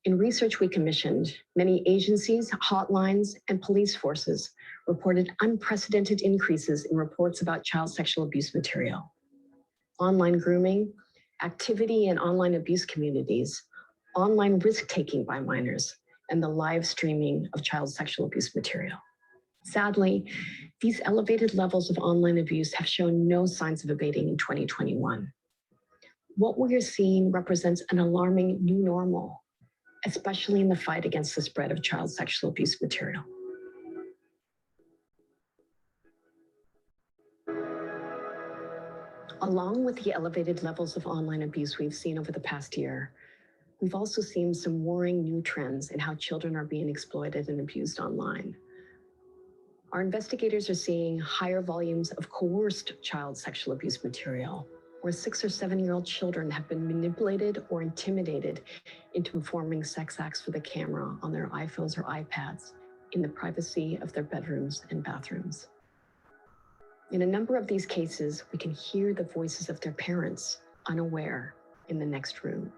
In research we commissioned, many agencies, hotlines, and police forces reported unprecedented increases in reports about child sexual abuse material. Online grooming, activity in online abuse communities, online risk-taking by minors, and the live streaming of child sexual abuse material. Sadly, these elevated levels of online abuse have shown no signs of abating in 2021. What we are seeing represents an alarming new normal, especially in the fight against the spread of child sexual abuse material. Along with the elevated levels of online abuse we've seen over the past year, we've also seen some worrying new trends in how children are being exploited and abused online. Our investigators are seeing higher volumes of coerced child sexual abuse material, where 6 or 7-year-old children have been manipulated or intimidated into performing sex acts for the camera on their iPhones or iPads in the privacy of their bedrooms and bathrooms. In a number of these cases, we can hear the voices of their parents, unaware, in the next room.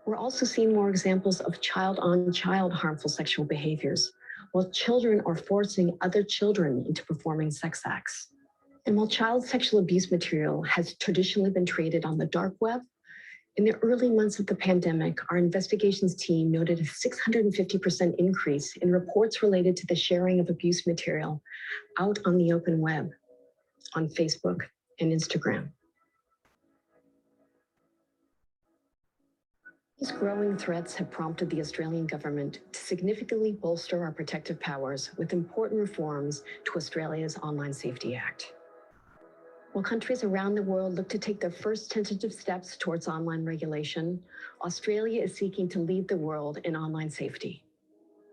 We're also seeing more examples of child-on-child harmful sexual behaviors, while children are forcing other children into performing sex acts. And while child sexual abuse material has traditionally been traded on the dark web, in the early months of the pandemic, our investigations team noted a 650% increase in reports related to the sharing of abuse material out on the open web, on Facebook and Instagram. These growing threats have prompted the Australian government to significantly bolster our protective powers with important reforms to Australia's Online Safety Act. While countries around the world look to take their first tentative steps towards online regulation, Australia is seeking to lead the world in online safety.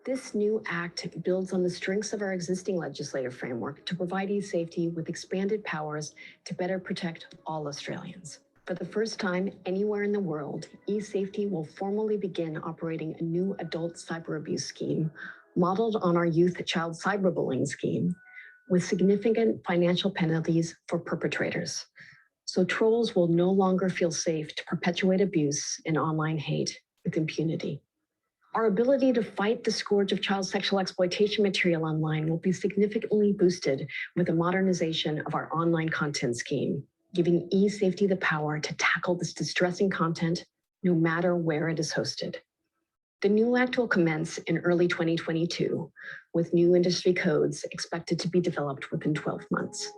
This new act builds on the strengths of our existing legislative framework to provide eSafety with expanded powers to better protect all Australians. For the first time anywhere in the world, eSafety will formally begin operating a new adult cyber abuse scheme modeled on our youth child cyberbullying scheme, with significant financial penalties for perpetrators. So trolls will no longer feel safe to perpetuate abuse and online hate with impunity. Our ability to fight the scourge of child sexual exploitation material online will be significantly boosted with the modernization of our online content scheme, giving eSafety the power to tackle this distressing content no matter where it is hosted. The new act will commence in early 2022, with new industry codes expected to be developed within 12 months.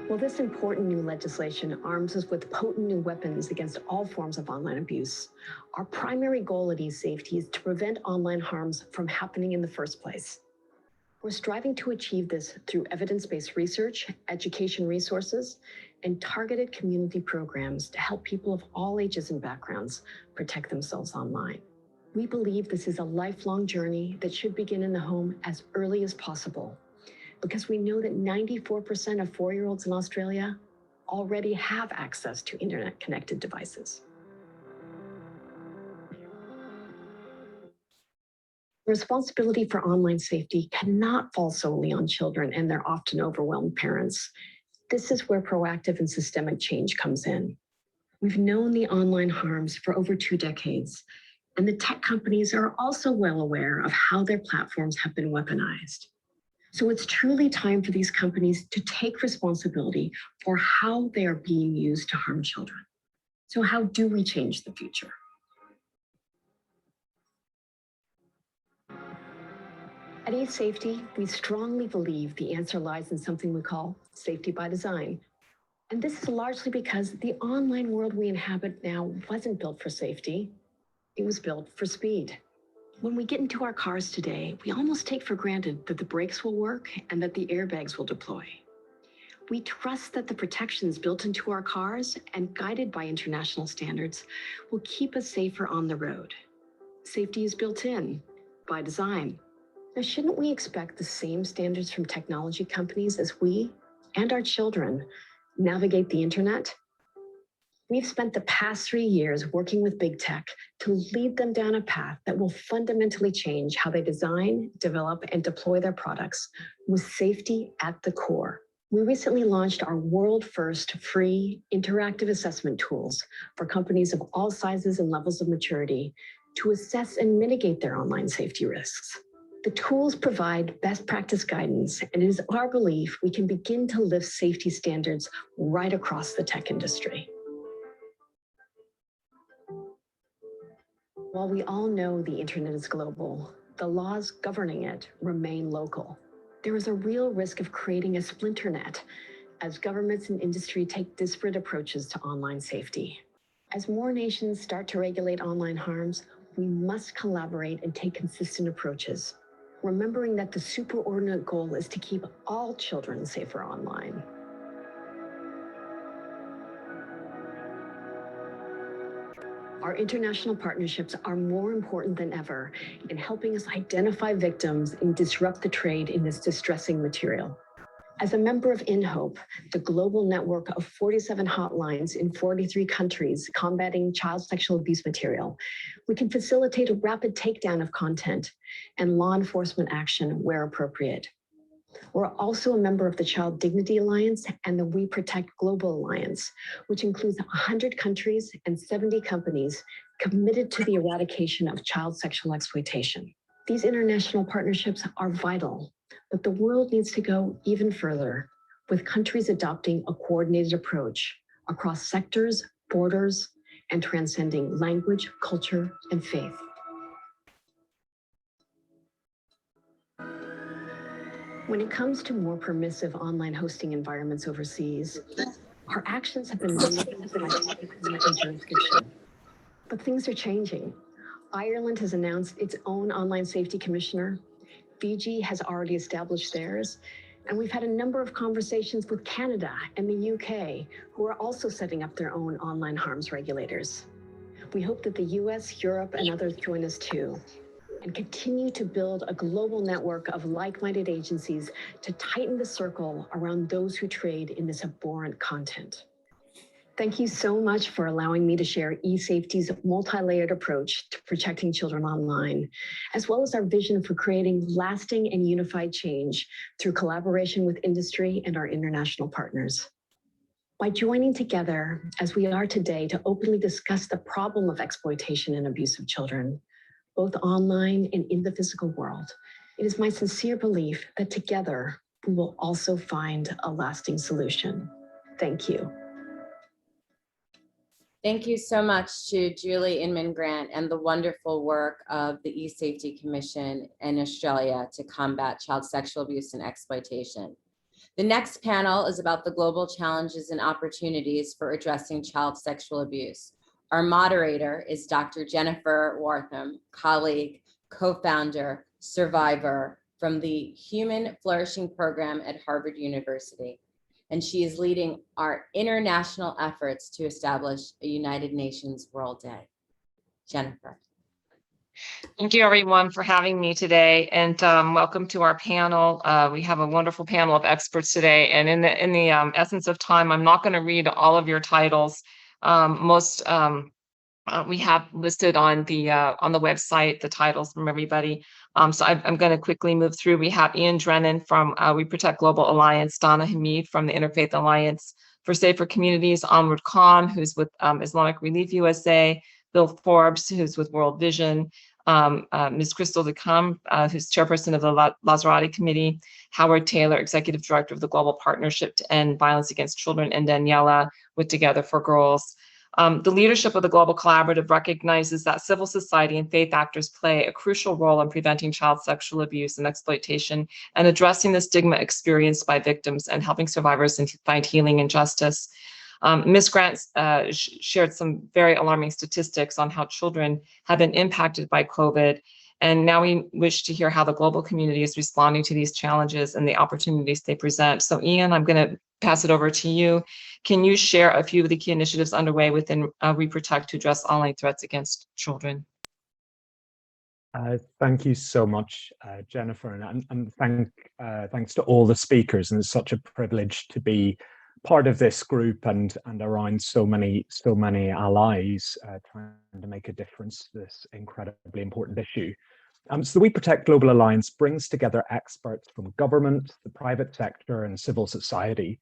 While this important new legislation arms us with potent new weapons against all forms of online abuse, our primary goal at eSafety is to prevent online harms from happening in the first place. We're striving to achieve this through evidence-based research, education resources, and targeted community programs to help people of all ages and backgrounds protect themselves online. We believe this is a lifelong journey that should begin in the home as early as possible, because we know that 94% of 4-year-olds in Australia already have access to internet-connected devices. Responsibility for online safety cannot fall solely on children and their often overwhelmed parents. This is where proactive and systemic change comes in. We've known the online harms for over 2 decades, and the tech companies are also well aware of how their platforms have been weaponized. So it's truly time for these companies to take responsibility for how they are being used to harm children. So how do we change the future? At eSafety, we strongly believe the answer lies in something we call safety by design. And this is largely because the online world we inhabit now wasn't built for safety. It was built for speed. When we get into our cars today, we almost take for granted that the brakes will work and that the airbags will deploy. We trust that the protections built into our cars and guided by international standards will keep us safer on the road. Safety is built in by design. Now, shouldn't we expect the same standards from technology companies as we and our children navigate the internet? We've spent the past 3 years working with big tech to lead them down a path that will fundamentally change how they design, develop, and deploy their products with safety at the core. We recently launched our world-first free interactive assessment tools for companies of all sizes and levels of maturity to assess and mitigate their online safety risks. The tools provide best practice guidance, and it is our belief we can begin to lift safety standards right across the tech industry. While we all know the internet is global, the laws governing it remain local. There is a real risk of creating a splinternet as governments and industry take disparate approaches to online safety. As more nations start to regulate online harms, we must collaborate and take consistent approaches, remembering that the superordinate goal is to keep all children safer online. Our international partnerships are more important than ever in helping us identify victims and disrupt the trade in this distressing material. As a member of InHope, the global network of 47 hotlines in 43 countries combating child sexual abuse material, we can facilitate a rapid takedown of content and law enforcement action where appropriate. We're also a member of the Child Dignity Alliance and the We Protect Global Alliance, which includes 100 countries and 70 companies committed to the eradication of child sexual exploitation. These international partnerships are vital, but the world needs to go even further, with countries adopting a coordinated approach across sectors, borders, and transcending language, culture, and faith. When it comes to more permissive online hosting environments overseas, our actions have been limited by jurisdiction. But things are changing. Ireland has announced its own online safety commissioner. Fiji has already established theirs. And we've had a number of conversations with Canada and the UK, who are also setting up their own online harms regulators. We hope that the US, Europe, and others join us too, and continue to build a global network of like-minded agencies to tighten the circle around those who trade in this abhorrent content. Thank you so much for allowing me to share eSafety's multi-layered approach to protecting children online, as well as our vision for creating lasting and unified change through collaboration with industry and our international partners. By joining together, as we are today, to openly discuss the problem of exploitation and abuse of children, both online and in the physical world, it is my sincere belief that together we will also find a lasting solution. Thank you. Thank you so much to Julie Inman-Grant and the wonderful work of the eSafety Commission in Australia to combat child sexual abuse and exploitation. The next panel is about the global challenges and opportunities for addressing child sexual abuse. Our moderator is Dr. Jennifer Wartham, colleague, co-founder, survivor from the Human Flourishing Program at Harvard University. And she is leading our international efforts to establish a United Nations World Day. Jennifer. Thank you everyone for having me today, and welcome to our panel. We have a wonderful panel of experts today, and in the essence of time, I'm not going to read all of your titles. We have listed on the website the titles from everybody. So I'm going to quickly move through. We have Ian Drennan from We Protect Global Alliance, Donna Hamid from the Interfaith Alliance for Safer Communities, Amrud Khan, who's with Islamic Relief USA, Bill Forbes, who's with World Vision, Ms. Crystal DeCum, who's chairperson of the Lazarati Committee, Howard Taylor, executive director of the Global Partnership to End Violence Against Children, and Daniela with Together for Girls. The leadership of the Global Collaborative recognizes that civil society and faith actors play a crucial role in preventing child sexual abuse and exploitation and addressing the stigma experienced by victims and helping survivors find healing and justice. Ms. Grant shared some very alarming statistics on how children have been impacted by COVID And now we wish to hear how the global community is responding to these challenges and the opportunities they present. So Ian, I'm going to pass it over to you. Can you share a few of the key initiatives underway within Re-Protect to address online threats against children? Thank you so much, Jennifer, and thanks to all the speakers. And it's such a privilege to be part of this group and around so many allies trying to make a difference to this incredibly important issue. So the We Protect Global Alliance brings together experts from government, the private sector, and civil society.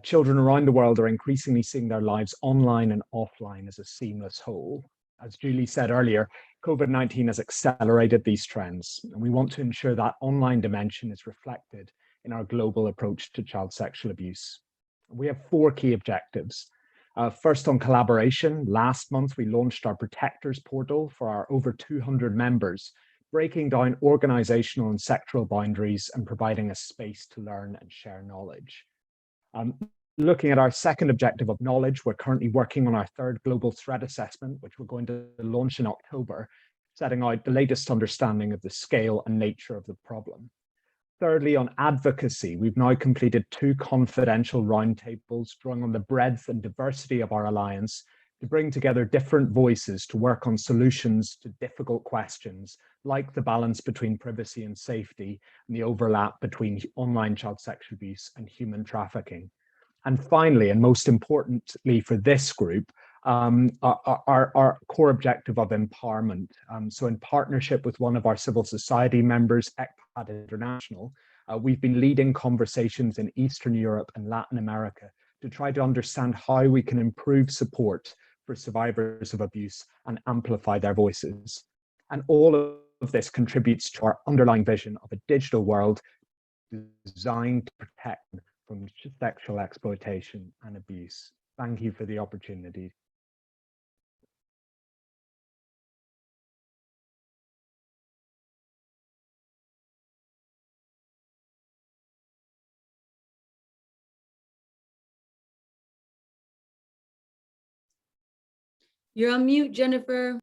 Children around the world are increasingly seeing their lives online and offline as a seamless whole. As Julie said earlier, COVID-19 has accelerated these trends, and we want to ensure that online dimension is reflected in our global approach to child sexual abuse. We have 4 key objectives. First, on collaboration, last month we launched our Protectors portal for our over 200 members, breaking down organizational and sectoral boundaries and providing a space to learn and share knowledge. Looking at our second objective of knowledge, we're currently working on our 3rd global threat assessment, which we're going to launch in October, setting out the latest understanding of the scale and nature of the problem. Thirdly, on advocacy, we've now completed 2 confidential roundtables drawing on the breadth and diversity of our alliance to bring together different voices to work on solutions to difficult questions, like the balance between privacy and safety and the overlap between online child sexual abuse and human trafficking. And finally, and most importantly for this group, our core objective of empowerment. So in partnership with one of our civil society members, ECPAD International, we've been leading conversations in Eastern Europe and Latin America to try to understand how we can improve support for survivors of abuse and amplify their voices. And all of this contributes to our underlying vision of a digital world designed to protect from sexual exploitation and abuse. Thank you for the opportunity. You're on mute, Jennifer.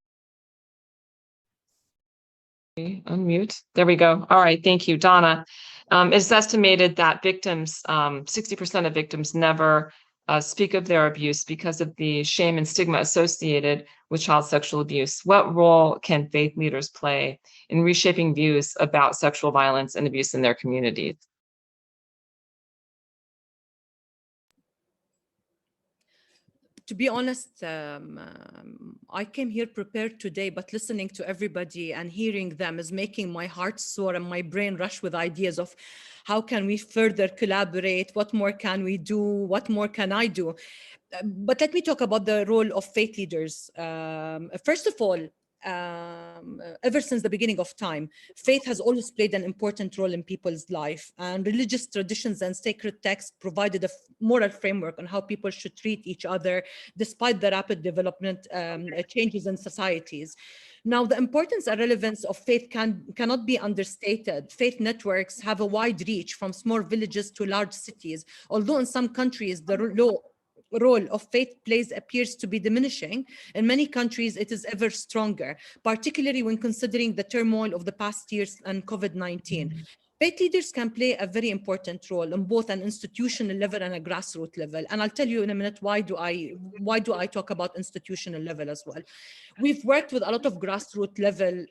Unmute. There we go. All right. Thank you, Donna. It's estimated that victims, 60% of victims never speak of their abuse because of the shame and stigma associated with child sexual abuse. What role can faith leaders play in reshaping views about sexual violence and abuse in their communities? To be honest, I came here prepared today, but listening to everybody and hearing them is making my heart soar and my brain rush with ideas of how can we further collaborate, what more can we do, what more can I do? But let me talk about the role of faith leaders. First of all, ever since the beginning of time, faith has always played an important role in people's life, and religious traditions and sacred texts provided a moral framework on how people should treat each other despite the rapid development changes in societies. Now, the importance and relevance of faith cannot be understated. Faith networks have a wide reach from small villages to large cities, although in some countries the role of faith appears to be diminishing. In many countries, it is ever stronger, particularly when considering the turmoil of the past years and COVID-19. Faith leaders can play a very important role on both an institutional level and a grassroots level. And I'll tell you in a minute, why do I talk about institutional level as well? We've worked with a lot of grassroots level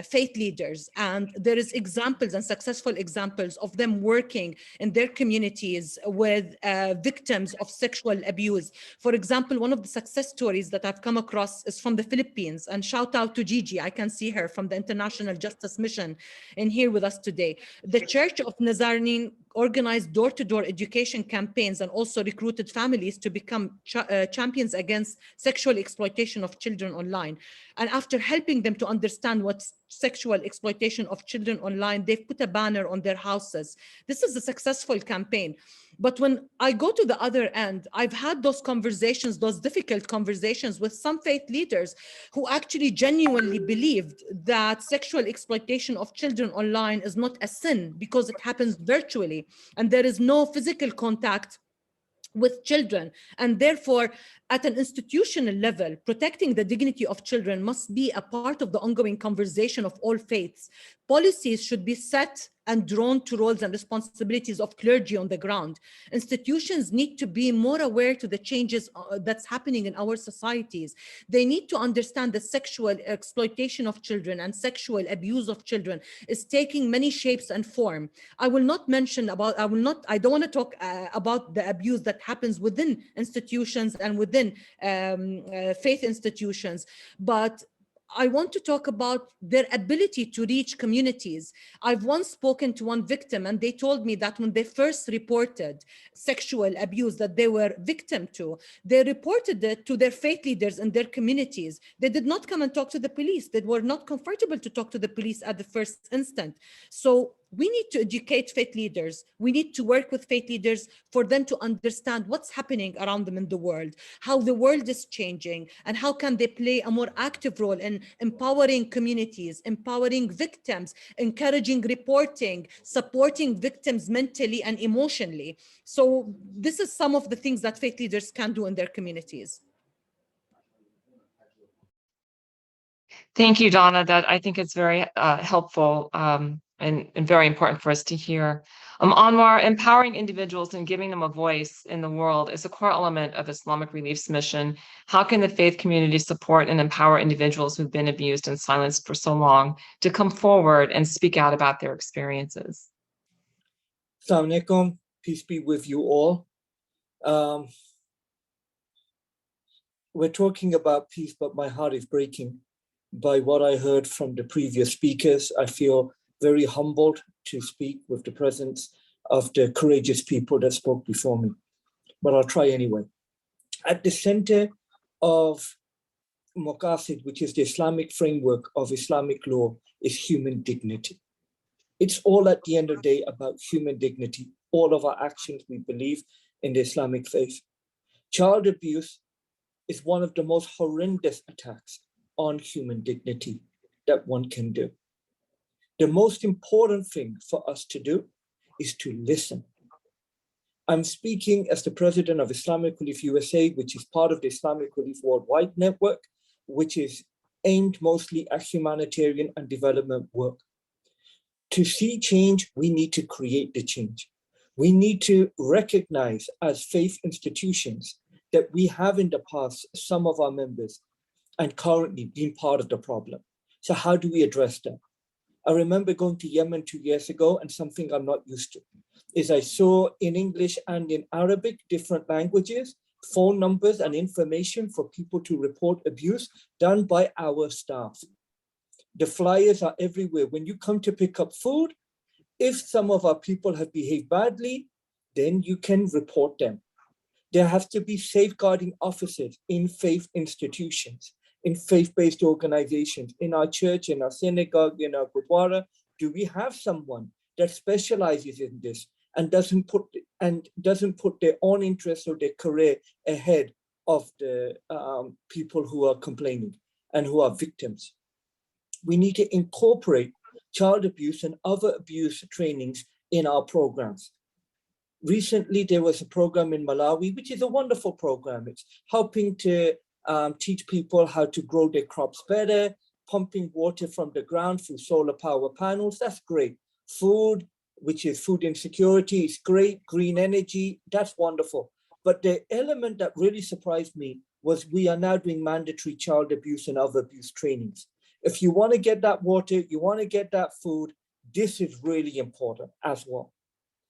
faith leaders, and there is examples and successful examples of them working in their communities with victims of sexual abuse. For example, one of the success stories that I've come across is from the Philippines, and shout out to Gigi. I can see her from the International Justice Mission in here with us today. The Church of Nazarene organized door-to-door education campaigns and also recruited families to become champions against sexual exploitation of children online. And after helping them to understand what sexual exploitation of children online, they've put a banner on their houses. This is a successful campaign. But when I go to the other end, I've had those conversations, those difficult conversations with some faith leaders who actually genuinely believed that sexual exploitation of children online is not a sin because it happens virtually and there is no physical contact with children, and therefore At an institutional level, protecting the dignity of children must be a part of the ongoing conversation of all faiths. Policies should be set and drawn to roles and responsibilities of clergy on the ground. Institutions need to be more aware to the changes that's happening in our societies. They need to understand that sexual exploitation of children and sexual abuse of children is taking many shapes and form. I don't want to talk about the abuse that happens within institutions and within faith institutions, but I want to talk about their ability to reach communities. I've once spoken to one victim, and they told me that when they first reported sexual abuse that they were victim to, they reported it to their faith leaders in their communities. They did not come and talk to the police. They were not comfortable to talk to the police at the first instant. So we need to educate faith leaders. We need to work with faith leaders for them to understand what's happening around them in the world, how the world is changing, and how can they play a more active role in empowering communities, empowering victims, encouraging reporting, supporting victims mentally and emotionally. So this is some of the things that faith leaders can do in their communities. Thank you, Donna. That I think it's very helpful and very important for us to hear. Anwar, empowering individuals and giving them a voice in the world is a core element of Islamic Relief's mission. How can the faith community support and empower individuals who've been abused and silenced for so long to come forward and speak out about their experiences? Assalamu alaikum. Peace be with you all. We're talking about peace, but my heart is breaking by what I heard from the previous speakers. I feel very humbled to speak with the presence of the courageous people that spoke before me, but I'll try anyway. At the center of Maqasid, which is the Islamic framework of Islamic law, is human dignity. It's all at the end of the day about human dignity. All of our actions, we believe in the Islamic faith. Child abuse is one of the most horrendous attacks on human dignity that one can do. The most important thing for us to do is to listen. I'm speaking as the president of Islamic Relief USA, which is part of the Islamic Relief Worldwide Network, which is aimed mostly at humanitarian and development work. To see change, we need to create the change. We need to recognize as faith institutions that we have in the past, some of our members, and currently being part of the problem. So how do we address that? I remember going to Yemen 2 years ago, and something I'm not used to is I saw in English and in Arabic, different languages, phone numbers and information for people to report abuse done by our staff. The flyers are everywhere. When you come to pick up food, if some of our people have behaved badly, then you can report them. There have to be safeguarding officers in faith institutions, in faith-based organizations, in our church, in our synagogue, in our gurdwara. Do we have someone that specializes in this and doesn't put their own interests or their career ahead of the people who are complaining and who are victims? We need to incorporate child abuse and other abuse trainings in our programs. Recently, there was a program in Malawi, which is a wonderful program. It's helping to teach people how to grow their crops better, pumping water from the ground through solar power panels. That's great. Food, which is food insecurity, is great. Green energy, that's wonderful. But the element that really surprised me was we are now doing mandatory child abuse and other abuse trainings. If you want to get that water, you want to get that food, this is really important as well.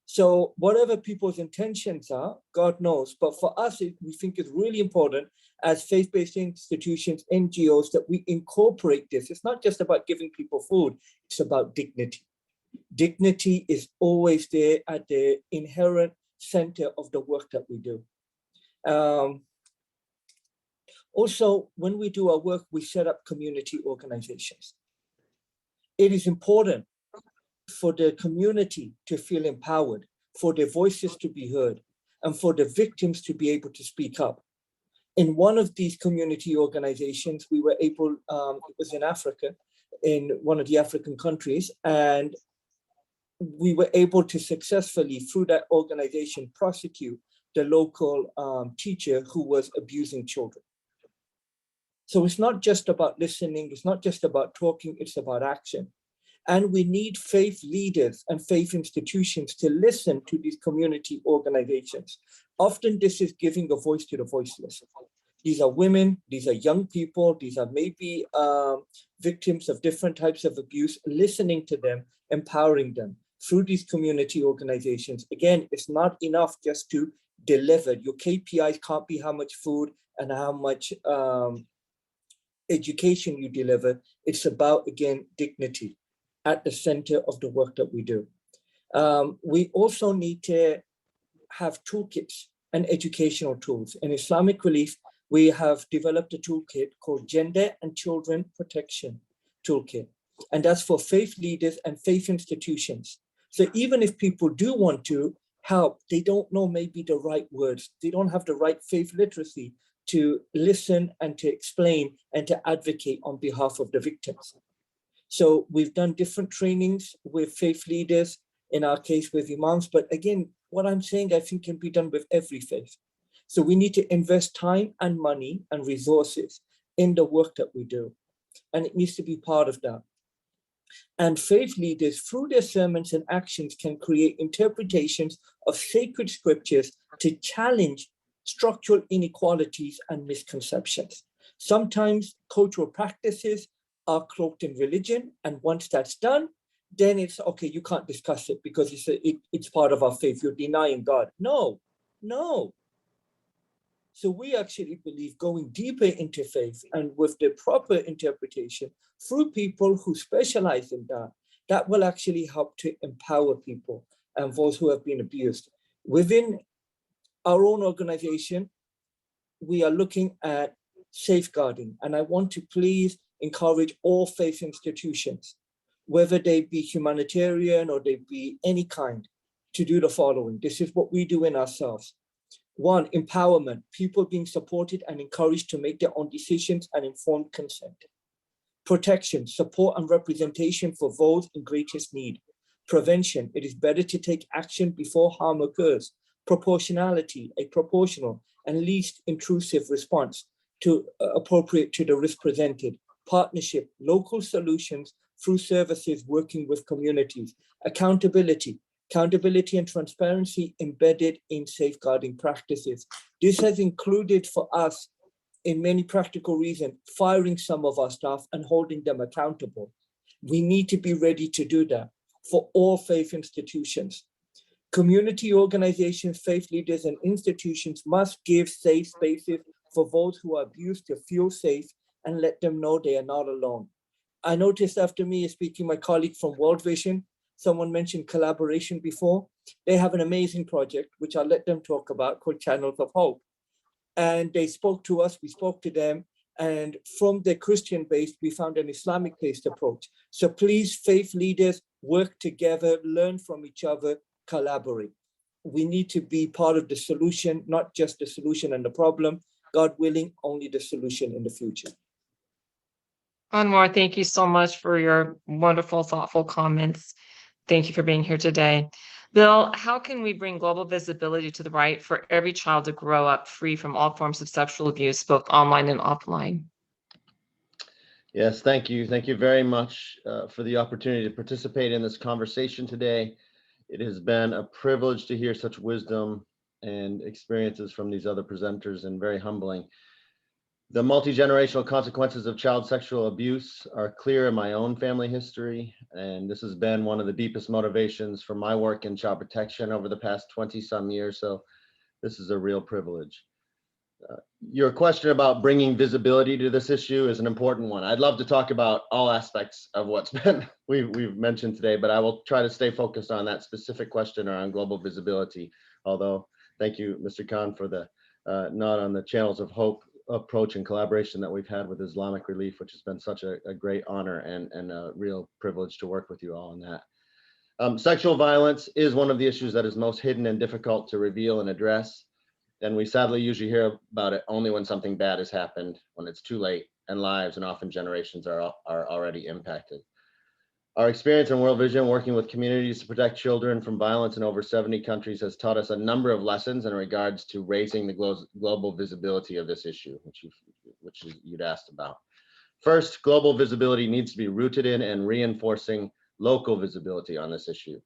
So whatever people's intentions are, God knows. But for us, we think it's really important as faith-based institutions, NGOs, that we incorporate this. It's not just about giving people food, it's about dignity. Dignity is always there at the inherent center of the work that we do. Also, when we do our work, we set up community organizations. It is important for the community to feel empowered, for their voices to be heard, and for the victims to be able to speak up. In one of these community organizations, we were able, it was in Africa, in one of the African countries, and we were able to successfully, through that organization, prosecute the local teacher who was abusing children. So it's not just about listening, it's not just about talking, it's about action. And we need faith leaders and faith institutions to listen to these community organizations. Often this is giving a voice to the voiceless. These are women, these are young people, these are maybe victims of different types of abuse, listening to them, empowering them through these community organizations. Again, it's not enough just to deliver. Your KPIs can't be how much food and how much education you deliver. It's about, again, dignity at the center of the work that we do. We also need to have toolkits and educational tools. In Islamic Relief, we have developed a toolkit called Gender and Children Protection Toolkit. And that's for faith leaders and faith institutions. So even if people do want to help, they don't know maybe the right words. They don't have the right faith literacy to listen and to explain and to advocate on behalf of the victims. So we've done different trainings with faith leaders, in our case with imams, but again, what I'm saying, I think can be done with every faith. So we need to invest time and money and resources in the work that we do. And it needs to be part of that. And faith leaders, through their sermons and actions, can create interpretations of sacred scriptures to challenge structural inequalities and misconceptions. Sometimes cultural practices are cloaked in religion, and once that's done, then it's okay, you can't discuss it because it's part of our faith, you're denying God. No. So we actually believe going deeper into faith and with the proper interpretation through people who specialize in that, that will actually help to empower people and those who have been abused. Within our own organization, we are looking at safeguarding, and I want to please encourage all faith institutions, whether they be humanitarian or they be any kind, to do the following. This is what we do in ourselves. 1, empowerment, people being supported and encouraged to make their own decisions and informed consent. Protection, support and representation for those in greatest need. Prevention, it is better to take action before harm occurs. Proportionality, a proportional and least intrusive response to appropriate to the risk presented. Partnership, local solutions through services working with communities. Accountability and transparency embedded in safeguarding practices. This has included for us, in many practical reasons, firing some of our staff and holding them accountable. We need to be ready to do that for all faith institutions. Community organizations, faith leaders, and institutions must give safe spaces for those who are abused to feel safe and let them know they are not alone. I noticed after me speaking, my colleague from World Vision, someone mentioned collaboration before. They have an amazing project, which I'll let them talk about, called Channels of Hope. And they spoke to us, we spoke to them, and from the Christian base, we found an Islamic-based approach. So please, faith leaders, work together, learn from each other, collaborate. We need to be part of the solution, not just the solution and the problem. God willing, only the solution in the future. Anwar, thank you so much for your wonderful, thoughtful comments. Thank you for being here today. Bill, how can we bring global visibility to the right for every child to grow up free from all forms of sexual abuse, both online and offline? Yes, thank you. Thank you very much for the opportunity to participate in this conversation today. It has been a privilege to hear such wisdom and experiences from these other presenters, and very humbling. The multi-generational consequences of child sexual abuse are clear in my own family history, and this has been one of the deepest motivations for my work in child protection over the past 20-some years, so this is a real privilege. Your question about bringing visibility to this issue is an important one. I'd love to talk about all aspects of what's been we've mentioned today, but I will try to stay focused on that specific question around global visibility. Although, thank you, Mr. Khan, for the nod on the Channels of Hope approach and collaboration that we've had with Islamic Relief, which has been such a great honor and a real privilege to work with you all on that. Sexual violence is one of the issues that is most hidden and difficult to reveal and address. And we sadly usually hear about it only when something bad has happened, when it's too late, and lives and often generations are already impacted. Our experience in World Vision working with communities to protect children from violence in over 70 countries has taught us a number of lessons in regards to raising the global visibility of this issue, which you'd asked about. First, global visibility needs to be rooted in and reinforcing local visibility on this issue.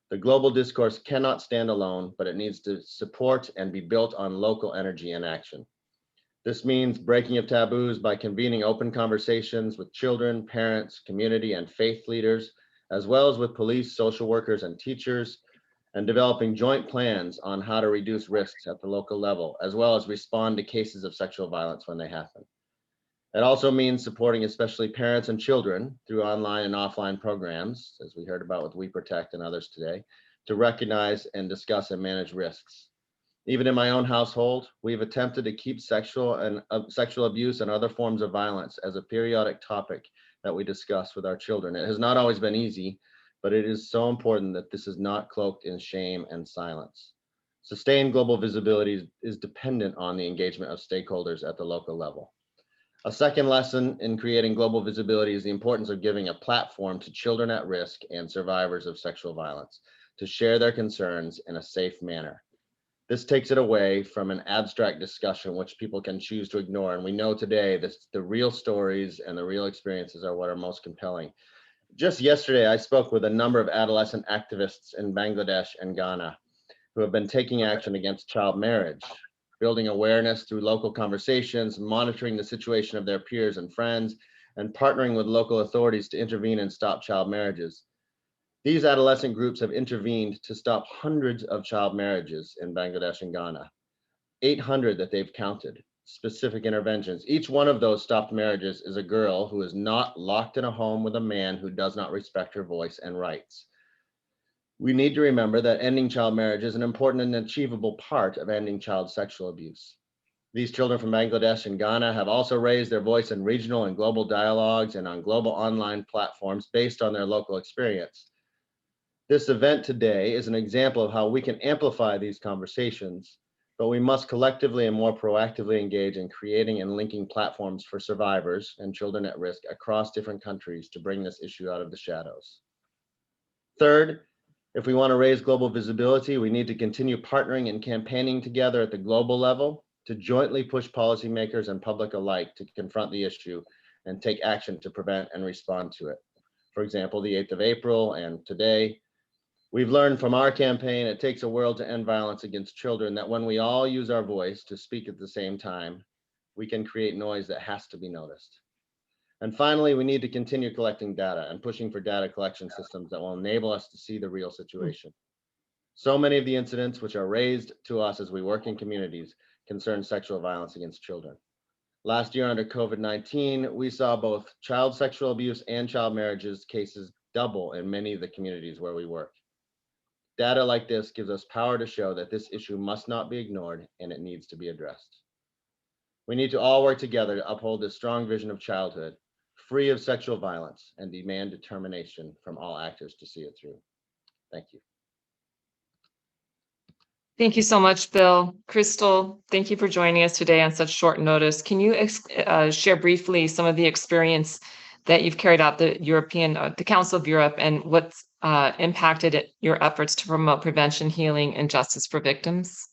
The global discourse cannot stand alone, but it needs to support and be built on local energy and action. This means breaking of taboos by convening open conversations with children, parents, community, and faith leaders, as well as with police, social workers, and teachers, and developing joint plans on how to reduce risks at the local level, as well as respond to cases of sexual violence when they happen. It also means supporting especially parents and children through online and offline programs, as we heard about with We Protect and others today, to recognize and discuss and manage risks. Even in my own household, we've attempted to keep sexual abuse and other forms of violence as a periodic topic that we discuss with our children. It has not always been easy, but it is so important that this is not cloaked in shame and silence. Sustained global visibility is dependent on the engagement of stakeholders at the local level. A second lesson in creating global visibility is the importance of giving a platform to children at risk and survivors of sexual violence to share their concerns in a safe manner. This takes it away from an abstract discussion which people can choose to ignore. And we know today that the real stories and the real experiences are what are most compelling. Just yesterday, I spoke with a number of adolescent activists in Bangladesh and Ghana who have been taking action against child marriage, building awareness through local conversations, monitoring the situation of their peers and friends, and partnering with local authorities to intervene and stop child marriages. These adolescent groups have intervened to stop hundreds of child marriages in Bangladesh and Ghana, 800 that they've counted, specific interventions. Each one of those stopped marriages is a girl who is not locked in a home with a man who does not respect her voice and rights. We need to remember that ending child marriage is an important and achievable part of ending child sexual abuse. These children from Bangladesh and Ghana have also raised their voice in regional and global dialogues and on global online platforms based on their local experience. This event today is an example of how we can amplify these conversations, but we must collectively and more proactively engage in creating and linking platforms for survivors and children at risk across different countries to bring this issue out of the shadows. Third, if we want to raise global visibility, we need to continue partnering and campaigning together at the global level to jointly push policymakers and public alike to confront the issue and take action to prevent and respond to it. For example, the 8th of April and today, we've learned from our campaign, it takes a world to end violence against children, that when we all use our voice to speak at the same time, we can create noise that has to be noticed. And finally, we need to continue collecting data and pushing for data collection systems that will enable us to see the real situation. So many of the incidents which are raised to us as we work in communities concern sexual violence against children. Last year under COVID-19, we saw both child sexual abuse and child marriages cases double in many of the communities where we work. Data like this gives us power to show that this issue must not be ignored and it needs to be addressed. We need to all work together to uphold this strong vision of childhood, free of sexual violence, and demand determination from all actors to see it through. Thank you. Thank you so much, Bill. Crystal, thank you for joining us today on such short notice. Can you share briefly some of the experience that you've carried out the Council of Europe and what's impacted your efforts to promote prevention, healing, and justice for victims?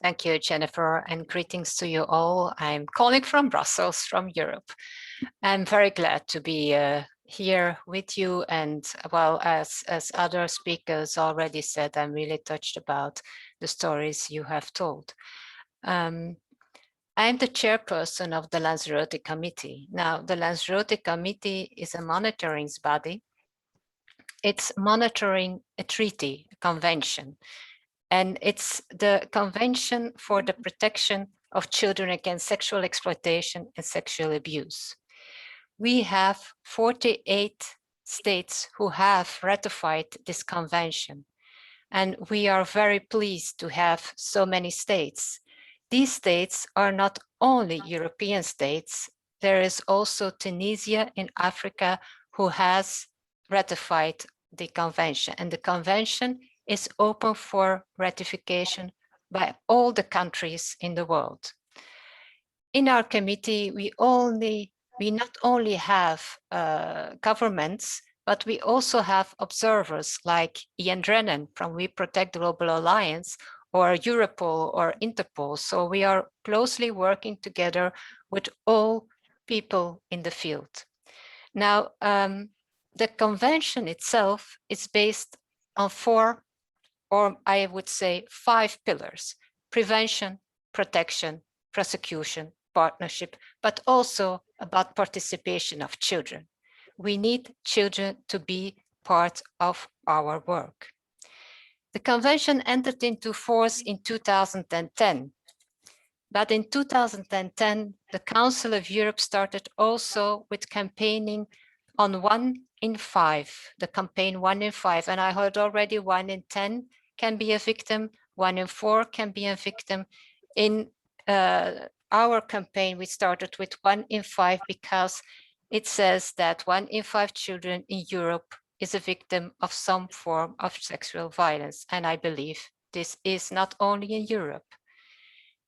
Thank you, Jennifer, and greetings to you all. I'm calling from Brussels, from Europe. I'm very glad to be here with you, and well, as other speakers already said, I'm really touched about the stories you have told. I'm the chairperson of the Lanzarote Committee. Now, the Lanzarote Committee is a monitoring body. It's monitoring a treaty, a convention, and it's the Convention for the Protection of Children Against Sexual Exploitation and Sexual Abuse. We have 48 states who have ratified this convention, and we are very pleased to have so many states. These states are not only European states, there is also Tunisia in Africa who has ratified the convention, and the convention is open for ratification by all the countries in the world. In our committee, we not only have governments but we also have observers like Ian Drennan from We Protect Global Alliance, or Europol or Interpol. So we are closely working together with all people in the field. Now, the convention itself is based on 4, or I would say 5 pillars: prevention, protection, prosecution, partnership, but also about participation of children. We need children to be part of our work. The convention entered into force in 2010. But in 2010, the Council of Europe started also with campaigning on 1 in 5, the campaign 1 in 5. And I heard already 1 in 10 can be a victim, 1 in 4 can be a victim. In our campaign, we started with 1 in 5 because it says that 1 in 5 children in Europe is a victim of some form of sexual violence. And I believe this is not only in Europe.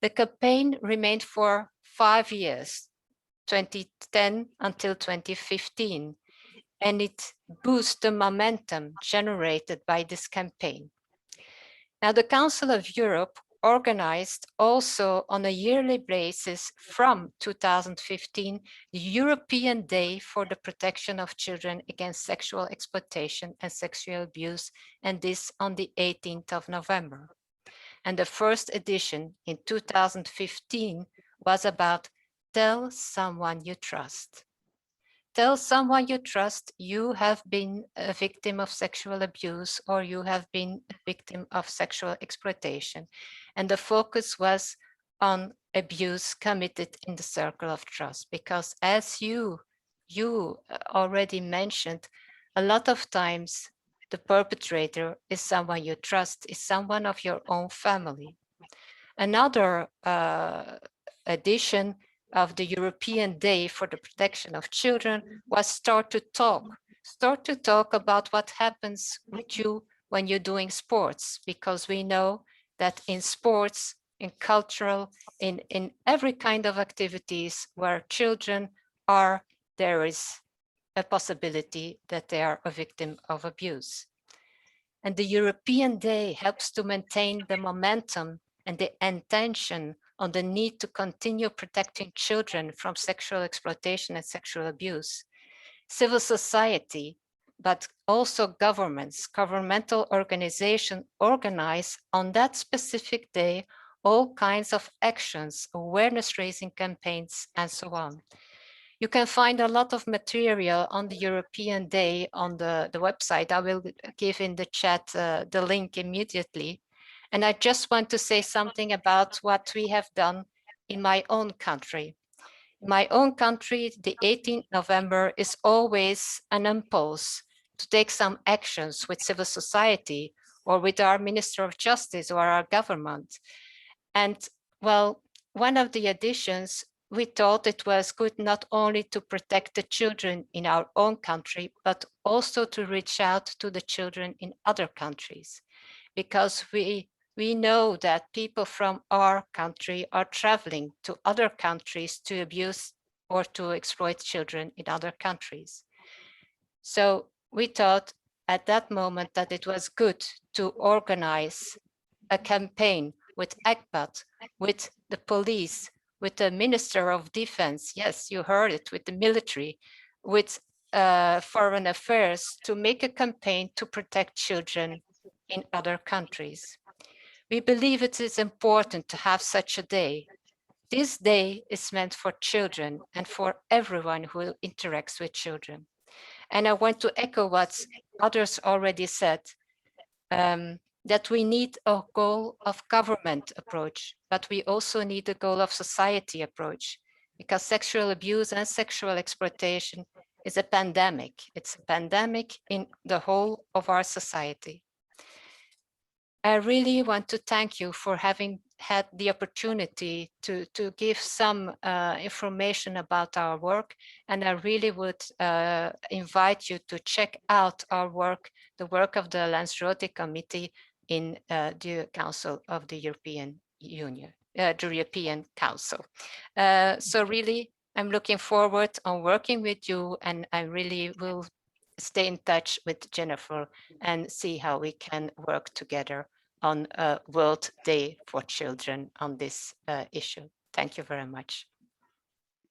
The campaign remained for 5 years, 2010 until 2015, and it boosts the momentum generated by this campaign. Now, the Council of Europe organized also on a yearly basis from 2015 the European Day for the Protection of Children Against Sexual Exploitation and Sexual Abuse, and this on the 18th of November. And the first edition in 2015 was about tell someone you trust. Tell someone you trust you have been a victim of sexual abuse or you have been a victim of sexual exploitation. And the focus was on abuse committed in the circle of trust, because as you already mentioned, a lot of times the perpetrator is someone you trust, is someone of your own family. Another edition of the European Day for the Protection of Children was Start to Talk about what happens with you when you're doing sports, because we know that in sports, in cultural, in every kind of activities where children are, there is a possibility that they are a victim of abuse. And the European Day helps to maintain the momentum and the intention on the need to continue protecting children from sexual exploitation and sexual abuse. Civil society, but also governments, governmental organizations organize on that specific day all kinds of actions, awareness raising campaigns, and so on. You can find a lot of material on the European Day on the website. I will give in the chat the link immediately. And I just want to say something about what we have done in my own country. In my own country, the 18th November is always an impulse to take some actions with civil society or with our Minister of Justice or our government. And well, one of the additions, we thought it was good not only to protect the children in our own country, but also to reach out to the children in other countries, because we know that people from our country are traveling to other countries to abuse or to exploit children in other countries. So we thought at that moment that it was good to organize a campaign with ECPAT, with the police, with the Minister of Defense, yes, you heard it, with the military, with Foreign Affairs, to make a campaign to protect children in other countries. We believe it is important to have such a day. This day is meant for children and for everyone who interacts with children. And I want to echo what others already said, that we need a goal of government approach, but we also need a goal of society approach, because sexual abuse and sexual exploitation is a pandemic. It's a pandemic in the whole of our society. I really want to thank you for having had the opportunity to give some information about our work. And I really would invite you to check out our work, the work of the Lanzarote Committee in the Council of the European Union, the European Council. So really, I'm looking forward on working with you, and I really will stay in touch with Jennifer and see how we can work together on a World Day for Children on this issue. Thank you very much.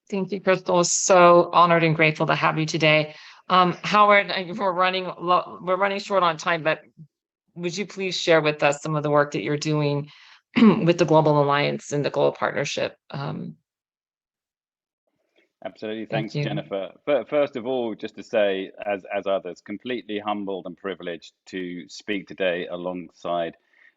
Thank you, Crystal. So honored and grateful to have you today. Howard, we're running short on time, but would you please share with us some of the work that you're doing with the Global Alliance and the Global Partnership? Absolutely. Thanks, you. Jennifer. First of all, just to say, as others, completely humbled and privileged to speak today alongside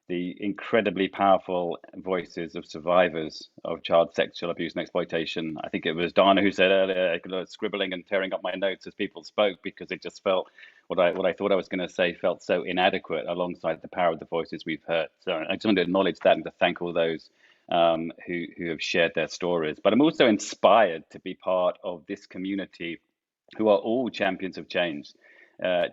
the incredibly powerful voices of survivors of child sexual abuse and exploitation. I think it was Dana who said earlier, scribbling and tearing up my notes as people spoke, because it just felt what I thought I was going to say felt so inadequate alongside the power of the voices we've heard. So I just want to acknowledge that and to thank all those who have shared their stories. But I'm also inspired to be part of this community who are all champions of change,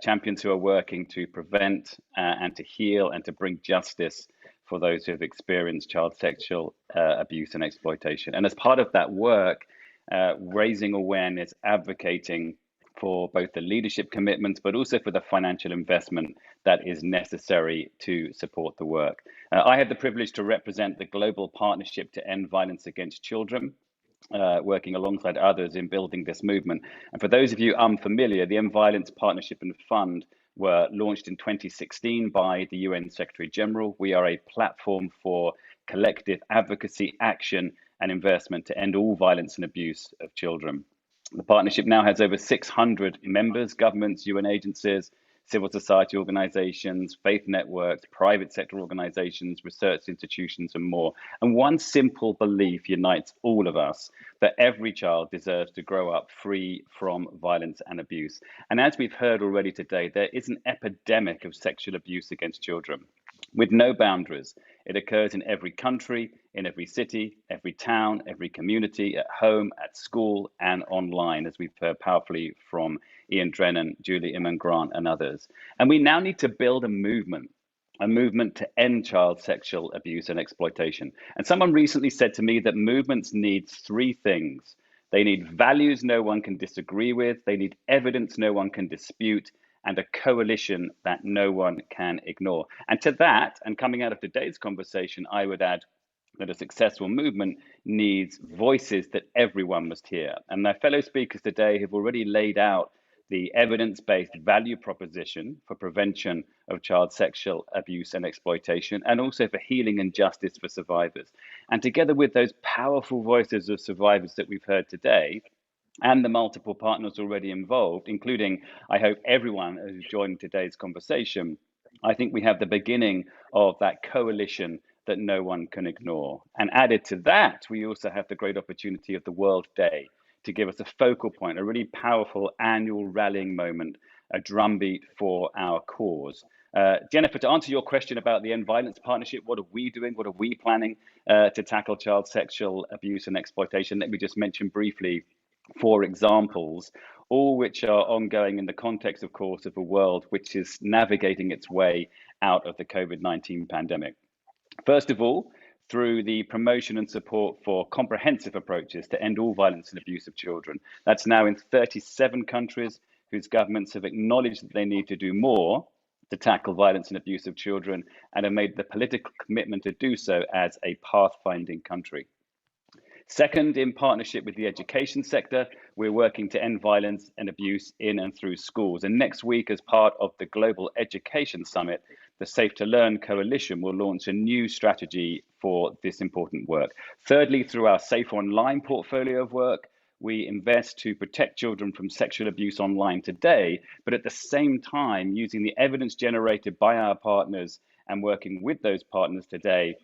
champions who are working to prevent and to heal and to bring justice for those who have experienced child sexual abuse and exploitation. And as part of that work, raising awareness, advocating for both the leadership commitments, but also for the financial investment that is necessary to support the work. I had the privilege to represent the Global Partnership to End Violence Against Children, working alongside others in building this movement. And for those of you unfamiliar, the End Violence Partnership and Fund were launched in 2016 by the UN Secretary General. We are a platform for collective advocacy, action, and investment to end all violence and abuse of children. The partnership now has over 600 members, governments, UN agencies, civil society organizations, faith networks, private sector organizations, research institutions, and more. And one simple belief unites all of us, that every child deserves to grow up free from violence and abuse. And as we've heard already today, there is an epidemic of sexual abuse against children with no boundaries. It occurs in every country, in every city, every town, every community, at home, at school, and online, as we've heard powerfully from Ian Drennan, Julie Iman-Grant, and others. And we now need to build a movement to end child sexual abuse and exploitation. And someone recently said to me that movements need three things. They need values no one can disagree with, they need evidence no one can dispute, and a coalition that no one can ignore. And to that, and coming out of today's conversation, I would add that a successful movement needs voices that everyone must hear. And my fellow speakers today have already laid out the evidence-based value proposition for prevention of child sexual abuse and exploitation, and also for healing and justice for survivors. And together with those powerful voices of survivors that we've heard today, and the multiple partners already involved, including, I hope, everyone who's joined today's conversation, I think we have the beginning of that coalition that no one can ignore. And added to that, we also have the great opportunity of the World Day to give us a focal point, a really powerful annual rallying moment, a drumbeat for our cause. Jennifer, to answer your question about the End Violence Partnership, what are we doing? What are we planning to tackle child sexual abuse and exploitation? Let me just mention briefly 4 examples, all which are ongoing in the context, of course, of a world which is navigating its way out of the COVID-19 pandemic. First of all, through the promotion and support for comprehensive approaches to end all violence and abuse of children. That's now in 37 countries whose governments have acknowledged that they need to do more to tackle violence and abuse of children and have made the political commitment to do so as a pathfinding country. Second, in partnership with the education sector, we're working to end violence and abuse in and through schools. And next week, as part of the Global Education Summit, the Safe to Learn Coalition will launch a new strategy for this important work. Thirdly, through our Safe Online portfolio of work, we invest to protect children from sexual abuse online today, but at the same time, using the evidence generated by our partners and working with those partners today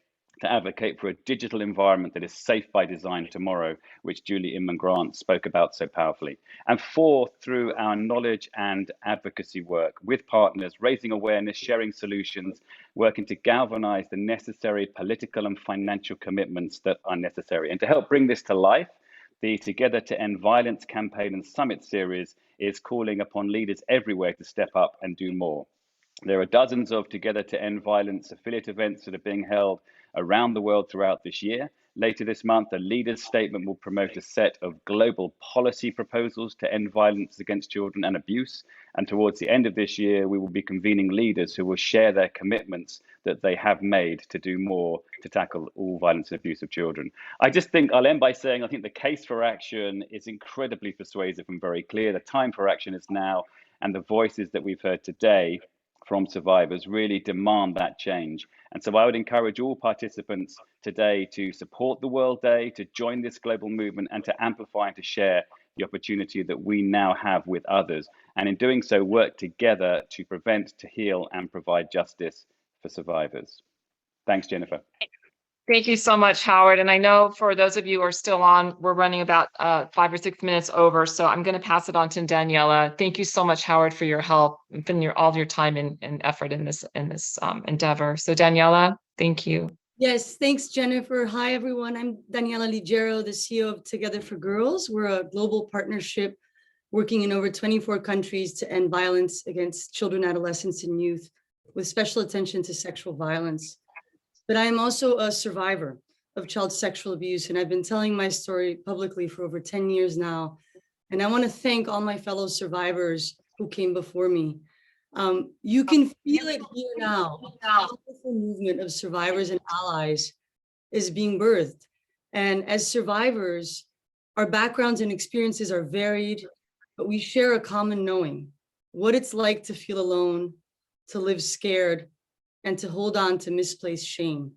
to advocate for a digital environment that is safe by design tomorrow, which Julie Inman-Grant spoke about so powerfully. And fourth, through our knowledge and advocacy work with partners, raising awareness, sharing solutions, working to galvanize the necessary political and financial commitments that are necessary. And to help bring this to life, the Together to End Violence campaign and summit series is calling upon leaders everywhere to step up and do more. There are dozens of Together to End Violence affiliate events that are being held around the world throughout this year. Later this month, a leaders' statement will promote a set of global policy proposals to end violence against children and abuse. And towards the end of this year, we will be convening leaders who will share their commitments that they have made to do more to tackle all violence and abuse of children. I just think I'll end by saying I think the case for action is incredibly persuasive and very clear. The time for action is now, and the voices that we've heard today from survivors really demand that change. And so I would encourage all participants today to support the World Day, to join this global movement, and to amplify and to share the opportunity that we now have with others. And in doing so, work together to prevent, to heal, and provide justice for survivors. Thanks, Jennifer. Thank you so much, Howard. And I know for those of you who are still on, we're running about 5 or 6 minutes over. So I'm going to pass it on to Daniela. Thank you so much, Howard, for your help and all of your time and effort in this endeavor. So Daniela, thank you. Yes, thanks, Jennifer. Hi, everyone. I'm Daniela Ligero, the CEO of Together for Girls. We're a global partnership working in over 24 countries to end violence against children, adolescents, and youth, with special attention to sexual violence. But I am also a survivor of child sexual abuse, and I've been telling my story publicly for over 10 years now. And I want to thank all my fellow survivors who came before me. You can feel it here now. The powerful movement of survivors and allies is being birthed. And as survivors, our backgrounds and experiences are varied, but we share a common knowing, what it's like to feel alone, to live scared, and to hold on to misplaced shame.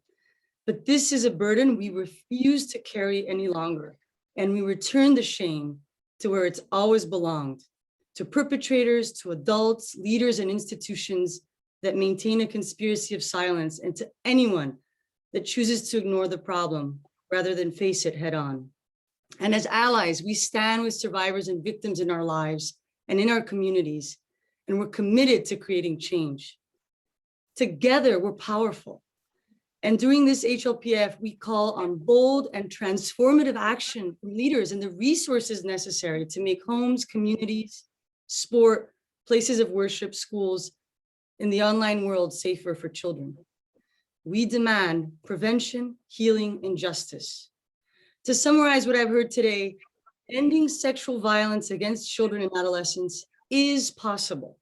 But this is a burden we refuse to carry any longer, and we return the shame to where it's always belonged, to perpetrators, to adults, leaders, and institutions that maintain a conspiracy of silence, and to anyone that chooses to ignore the problem rather than face it head on. And as allies, we stand with survivors and victims in our lives and in our communities, and we're committed to creating change. Together, we're powerful. And during this HLPF, we call on bold and transformative action from leaders and the resources necessary to make homes, communities, sport, places of worship, schools, in the online world safer for children. We demand prevention, healing, and justice. To summarize what I've heard today, ending sexual violence against children and adolescents is possible,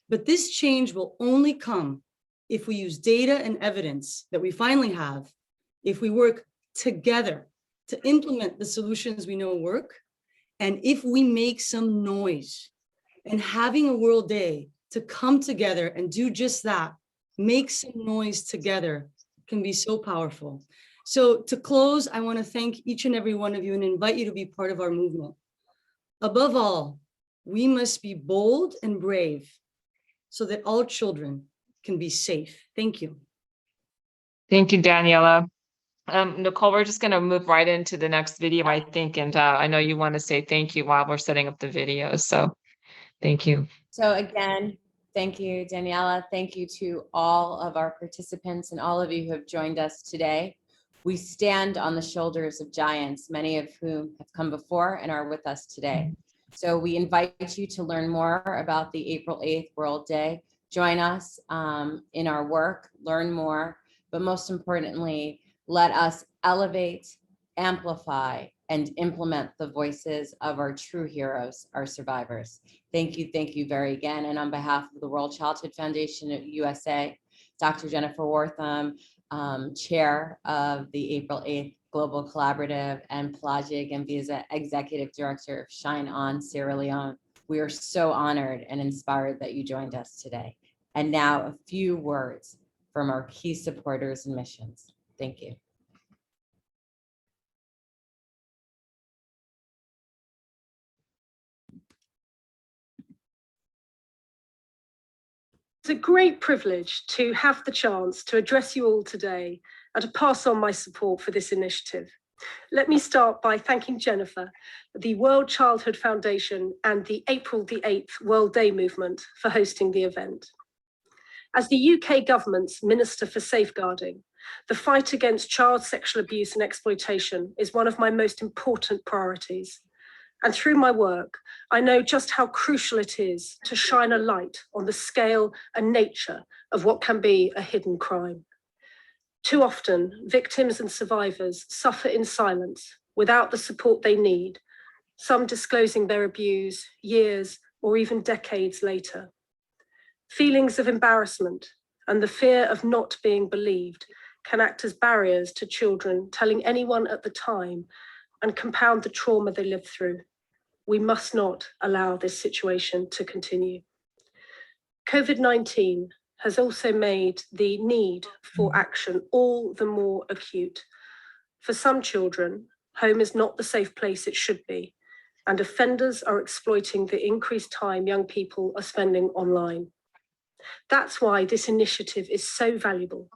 but this change will only come if we use data and evidence that we finally have, if we work together to implement the solutions we know work, and if we make some noise. And having a World Day to come together and do just that, make some noise together, can be so powerful. So to close, I want to thank each and every one of you and invite you to be part of our movement. Above all, we must be bold and brave so that all children can be safe. Thank you. Thank you, Daniela. Nicole, we're just going to move right into the next video, I think. And I know you want to say thank you while we're setting up the video. So thank you. So again, thank you, Daniela. Thank you to all of our participants and all of you who have joined us today. We stand on the shoulders of giants, many of whom have come before and are with us today. So we invite you to learn more about the April 8th World Day. Join us in our work, learn more, but most importantly, let us elevate, amplify, and implement the voices of our true heroes, our survivors. Thank you very again. And on behalf of the World Childhood Foundation at USA, Dr. Jennifer Wortham, Chair of the April 8th Global Collaborative, and Pelagic Gambiza, Executive Director of Shine On Sierra Leone. We are so honored and inspired that you joined us today. And now a few words from our key supporters and missions. Thank you. It's a great privilege to have the chance to address you all today and to pass on my support for this initiative. Let me start by thanking Jennifer, the World Childhood Foundation, and the April the 8th World Day movement for hosting the event. As the UK government's Minister for Safeguarding, the fight against child sexual abuse and exploitation is one of my most important priorities. And through my work, I know just how crucial it is to shine a light on the scale and nature of what can be a hidden crime. Too often, victims and survivors suffer in silence without the support they need, some disclosing their abuse years or even decades later. Feelings of embarrassment and the fear of not being believed can act as barriers to children telling anyone at the time and compound the trauma they live through. We must not allow this situation to continue. COVID-19 has also made the need for action all the more acute. For some children, home is not the safe place it should be, and offenders are exploiting the increased time young people are spending online. That's why this initiative is so valuable.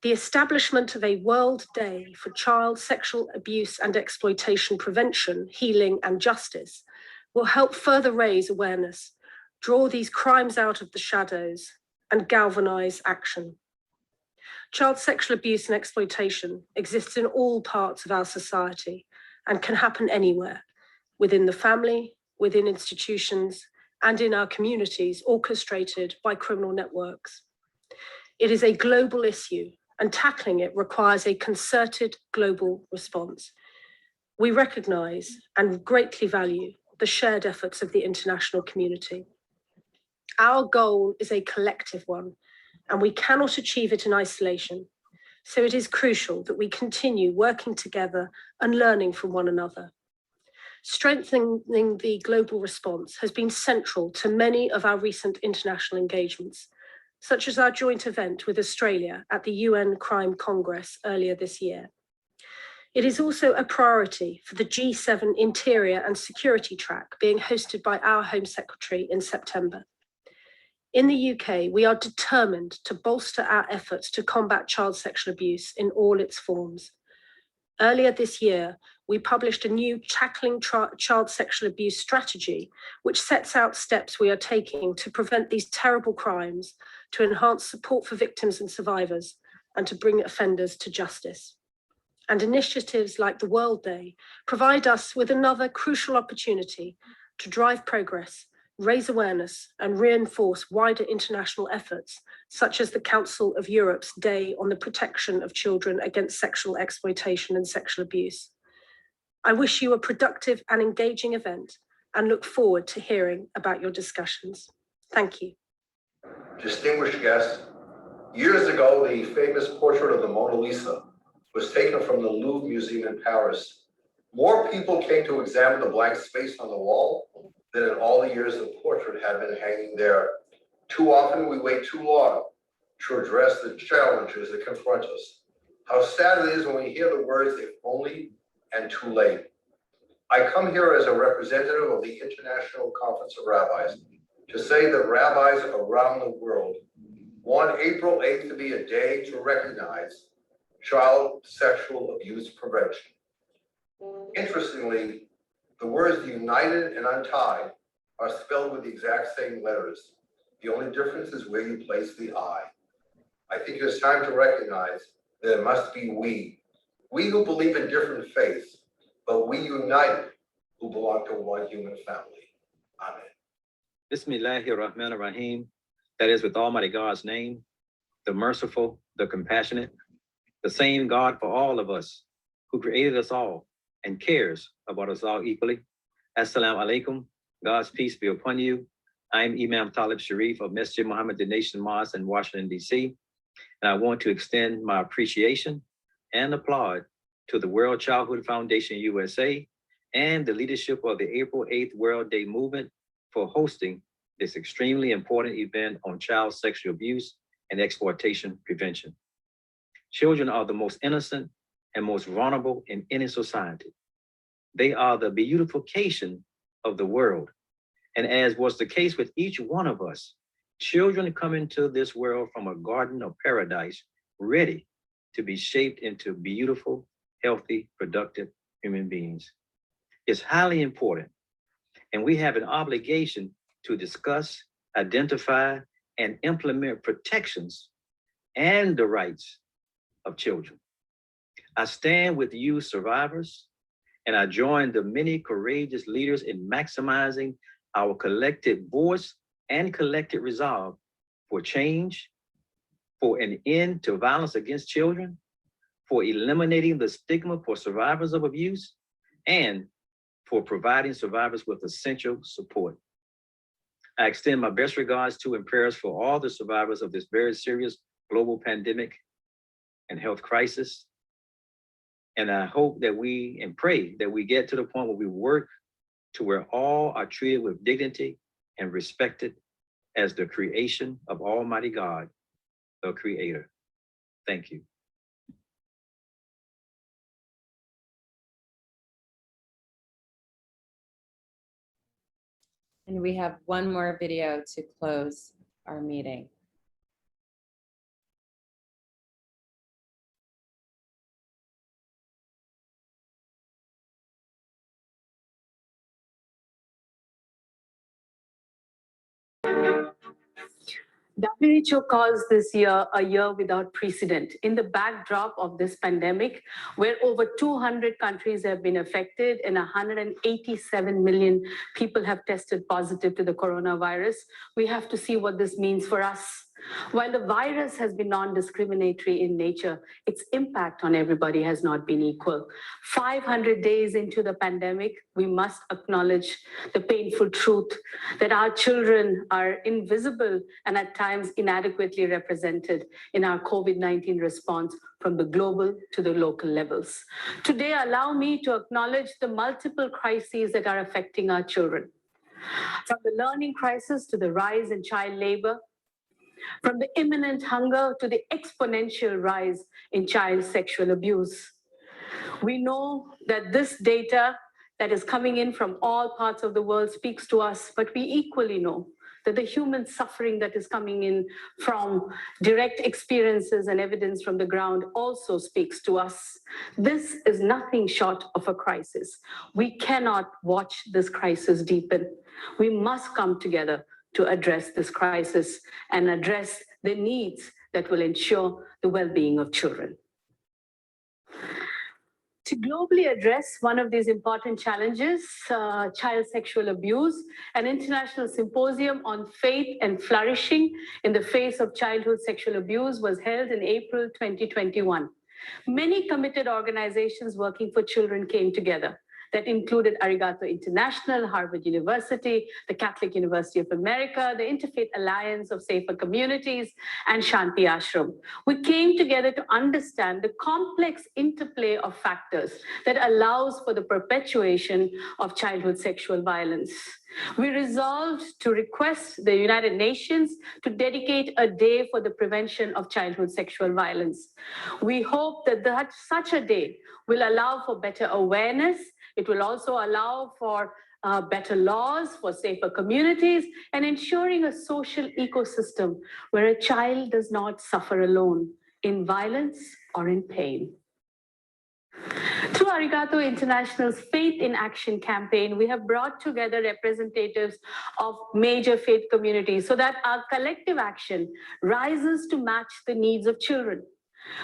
The establishment of a World Day for Child Sexual Abuse and Exploitation Prevention, Healing and Justice will help further raise awareness, draw these crimes out of the shadows, and galvanize action. Child sexual abuse and exploitation exists in all parts of our society and can happen anywhere, within the family, within institutions, and in our communities orchestrated by criminal networks. It is a global issue, and tackling it requires a concerted global response. We recognize and greatly value the shared efforts of the international community. Our goal is a collective one, and we cannot achieve it in isolation. So it is crucial that we continue working together and learning from one another. Strengthening the global response has been central to many of our recent international engagements, such as our joint event with Australia at the UN Crime Congress earlier this year. It is also a priority for the G7 Interior and Security track being hosted by our Home Secretary in September. In the UK, we are determined to bolster our efforts to combat child sexual abuse in all its forms. Earlier this year, we published a new Tackling Child Sexual Abuse strategy, which sets out steps we are taking to prevent these terrible crimes, to enhance support for victims and survivors, and to bring offenders to justice. And initiatives like the World Day provide us with another crucial opportunity to drive progress, raise awareness, and reinforce wider international efforts, such as the Council of Europe's Day on the Protection of Children Against Sexual Exploitation and Sexual Abuse. I wish you a productive and engaging event and look forward to hearing about your discussions. Thank you. Distinguished guests, years ago, the famous portrait of the Mona Lisa was taken from the Louvre Museum in Paris. More people came to examine the blank space on the wall than in all the years the portrait had been hanging there. Too often we wait too long to address the challenges that confront us. How sad it is when we hear the words, if only, and too late. I come here as a representative of the International Conference of Rabbis to say that rabbis around the world want April 8th to be a day to recognize child sexual abuse prevention. Interestingly, the words united and untied are spelled with the exact same letters. The only difference is where you place the I. I think it is time to recognize that it must be we who believe in different faiths, but we united who belong to one human family. Amen. Bismillahirrahmanirrahim. That is with Almighty God's name, the merciful, the compassionate, the same God for all of us, who created us all and cares about us all equally. Assalamu alaikum. God's peace be upon you. I'm Imam Talib Sharif of Masjid Muhammad the Nation Mosque in Washington, D.C. And I want to extend my appreciation and applaud to the World Childhood Foundation USA and the leadership of the April 8th World Day movement for hosting this extremely important event on child sexual abuse and exploitation prevention. Children are the most innocent and most vulnerable in any society. They are the beautification of the world. And as was the case with each one of us, children come into this world from a garden of paradise, ready to be shaped into beautiful, healthy, productive human beings. It's highly important, and we have an obligation to discuss, identify, and implement protections and the rights of children. I stand with you survivors, and I join the many courageous leaders in maximizing our collective voice and collective resolve for change, for an end to violence against children, for eliminating the stigma for survivors of abuse, and for providing survivors with essential support. I extend my best regards to and prayers for all the survivors of this very serious global pandemic and health crisis. And I hope that and pray that we get to the point where we work to where all are treated with dignity and respected as the creation of Almighty God, the Creator. Thank you. And we have one more video to close our meeting. WHO calls this year a year without precedent in the backdrop of this pandemic, where over 200 countries have been affected and 187 million people have tested positive to the coronavirus. We have to see what this means for us. While the virus has been non-discriminatory in nature, its impact on everybody has not been equal. 500 days into the pandemic, we must acknowledge the painful truth that our children are invisible and at times inadequately represented in our COVID-19 response from the global to the local levels. Today, allow me to acknowledge the multiple crises that are affecting our children. From the learning crisis to the rise in child labor, from the imminent hunger to the exponential rise in child sexual abuse. We know that this data that is coming in from all parts of the world speaks to us, but we equally know that the human suffering that is coming in from direct experiences and evidence from the ground also speaks to us. This is nothing short of a crisis. We cannot watch this crisis deepen. We must come together to address this crisis and address the needs that will ensure the well-being of children. To globally address one of these important challenges, child sexual abuse, an international symposium on faith and flourishing in the face of childhood sexual abuse was held in April 2021. Many committed organizations working for children came together. That included Arigato International, Harvard University, the Catholic University of America, the Interfaith Alliance of Safer Communities, and Shanti Ashram. We came together to understand the complex interplay of factors that allows for the perpetuation of childhood sexual violence. We resolved to request the United Nations to dedicate a day for the prevention of childhood sexual violence. We hope that such a day will allow for better awareness. It will also allow for better laws, for safer communities, and ensuring a social ecosystem where a child does not suffer alone in violence or in pain. Through Arigato International's Faith in Action campaign, we have brought together representatives of major faith communities so that our collective action rises to match the needs of children.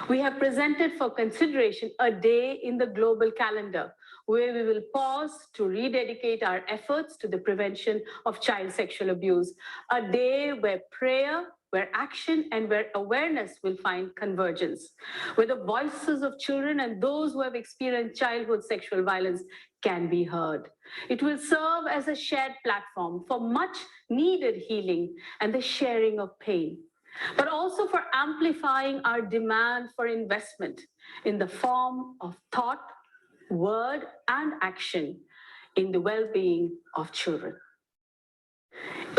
We have presented for consideration a day in the global calendar where we will pause to rededicate our efforts to the prevention of child sexual abuse, a day where prayer, where action, and where awareness will find convergence, where the voices of children and those who have experienced childhood sexual violence can be heard. It will serve as a shared platform for much needed healing and the sharing of pain, but also for amplifying our demand for investment in the form of thought, word, and action in the well-being of children.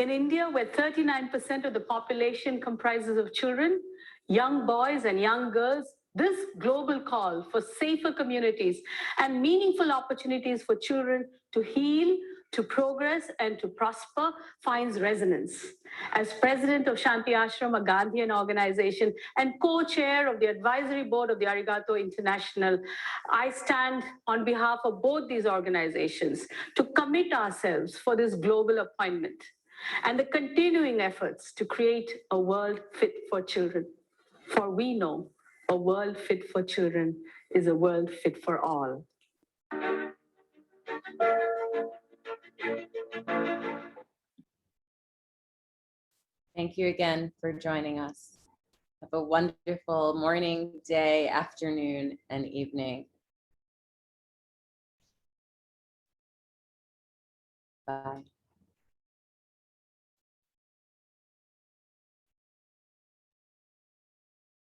In India, where 39% of the population comprises of children, young boys and young girls, this global call for safer communities and meaningful opportunities for children to heal, to progress, and to prosper finds resonance. As president of Shanti Ashram, a Gandhian organization, and co-chair of the advisory board of the Arigato International, I stand on behalf of both these organizations to commit ourselves for this global appointment and the continuing efforts to create a world fit for children. For we know a world fit for children is a world fit for all. Thank you again for joining us. Have a wonderful morning, day, afternoon, and evening. Bye.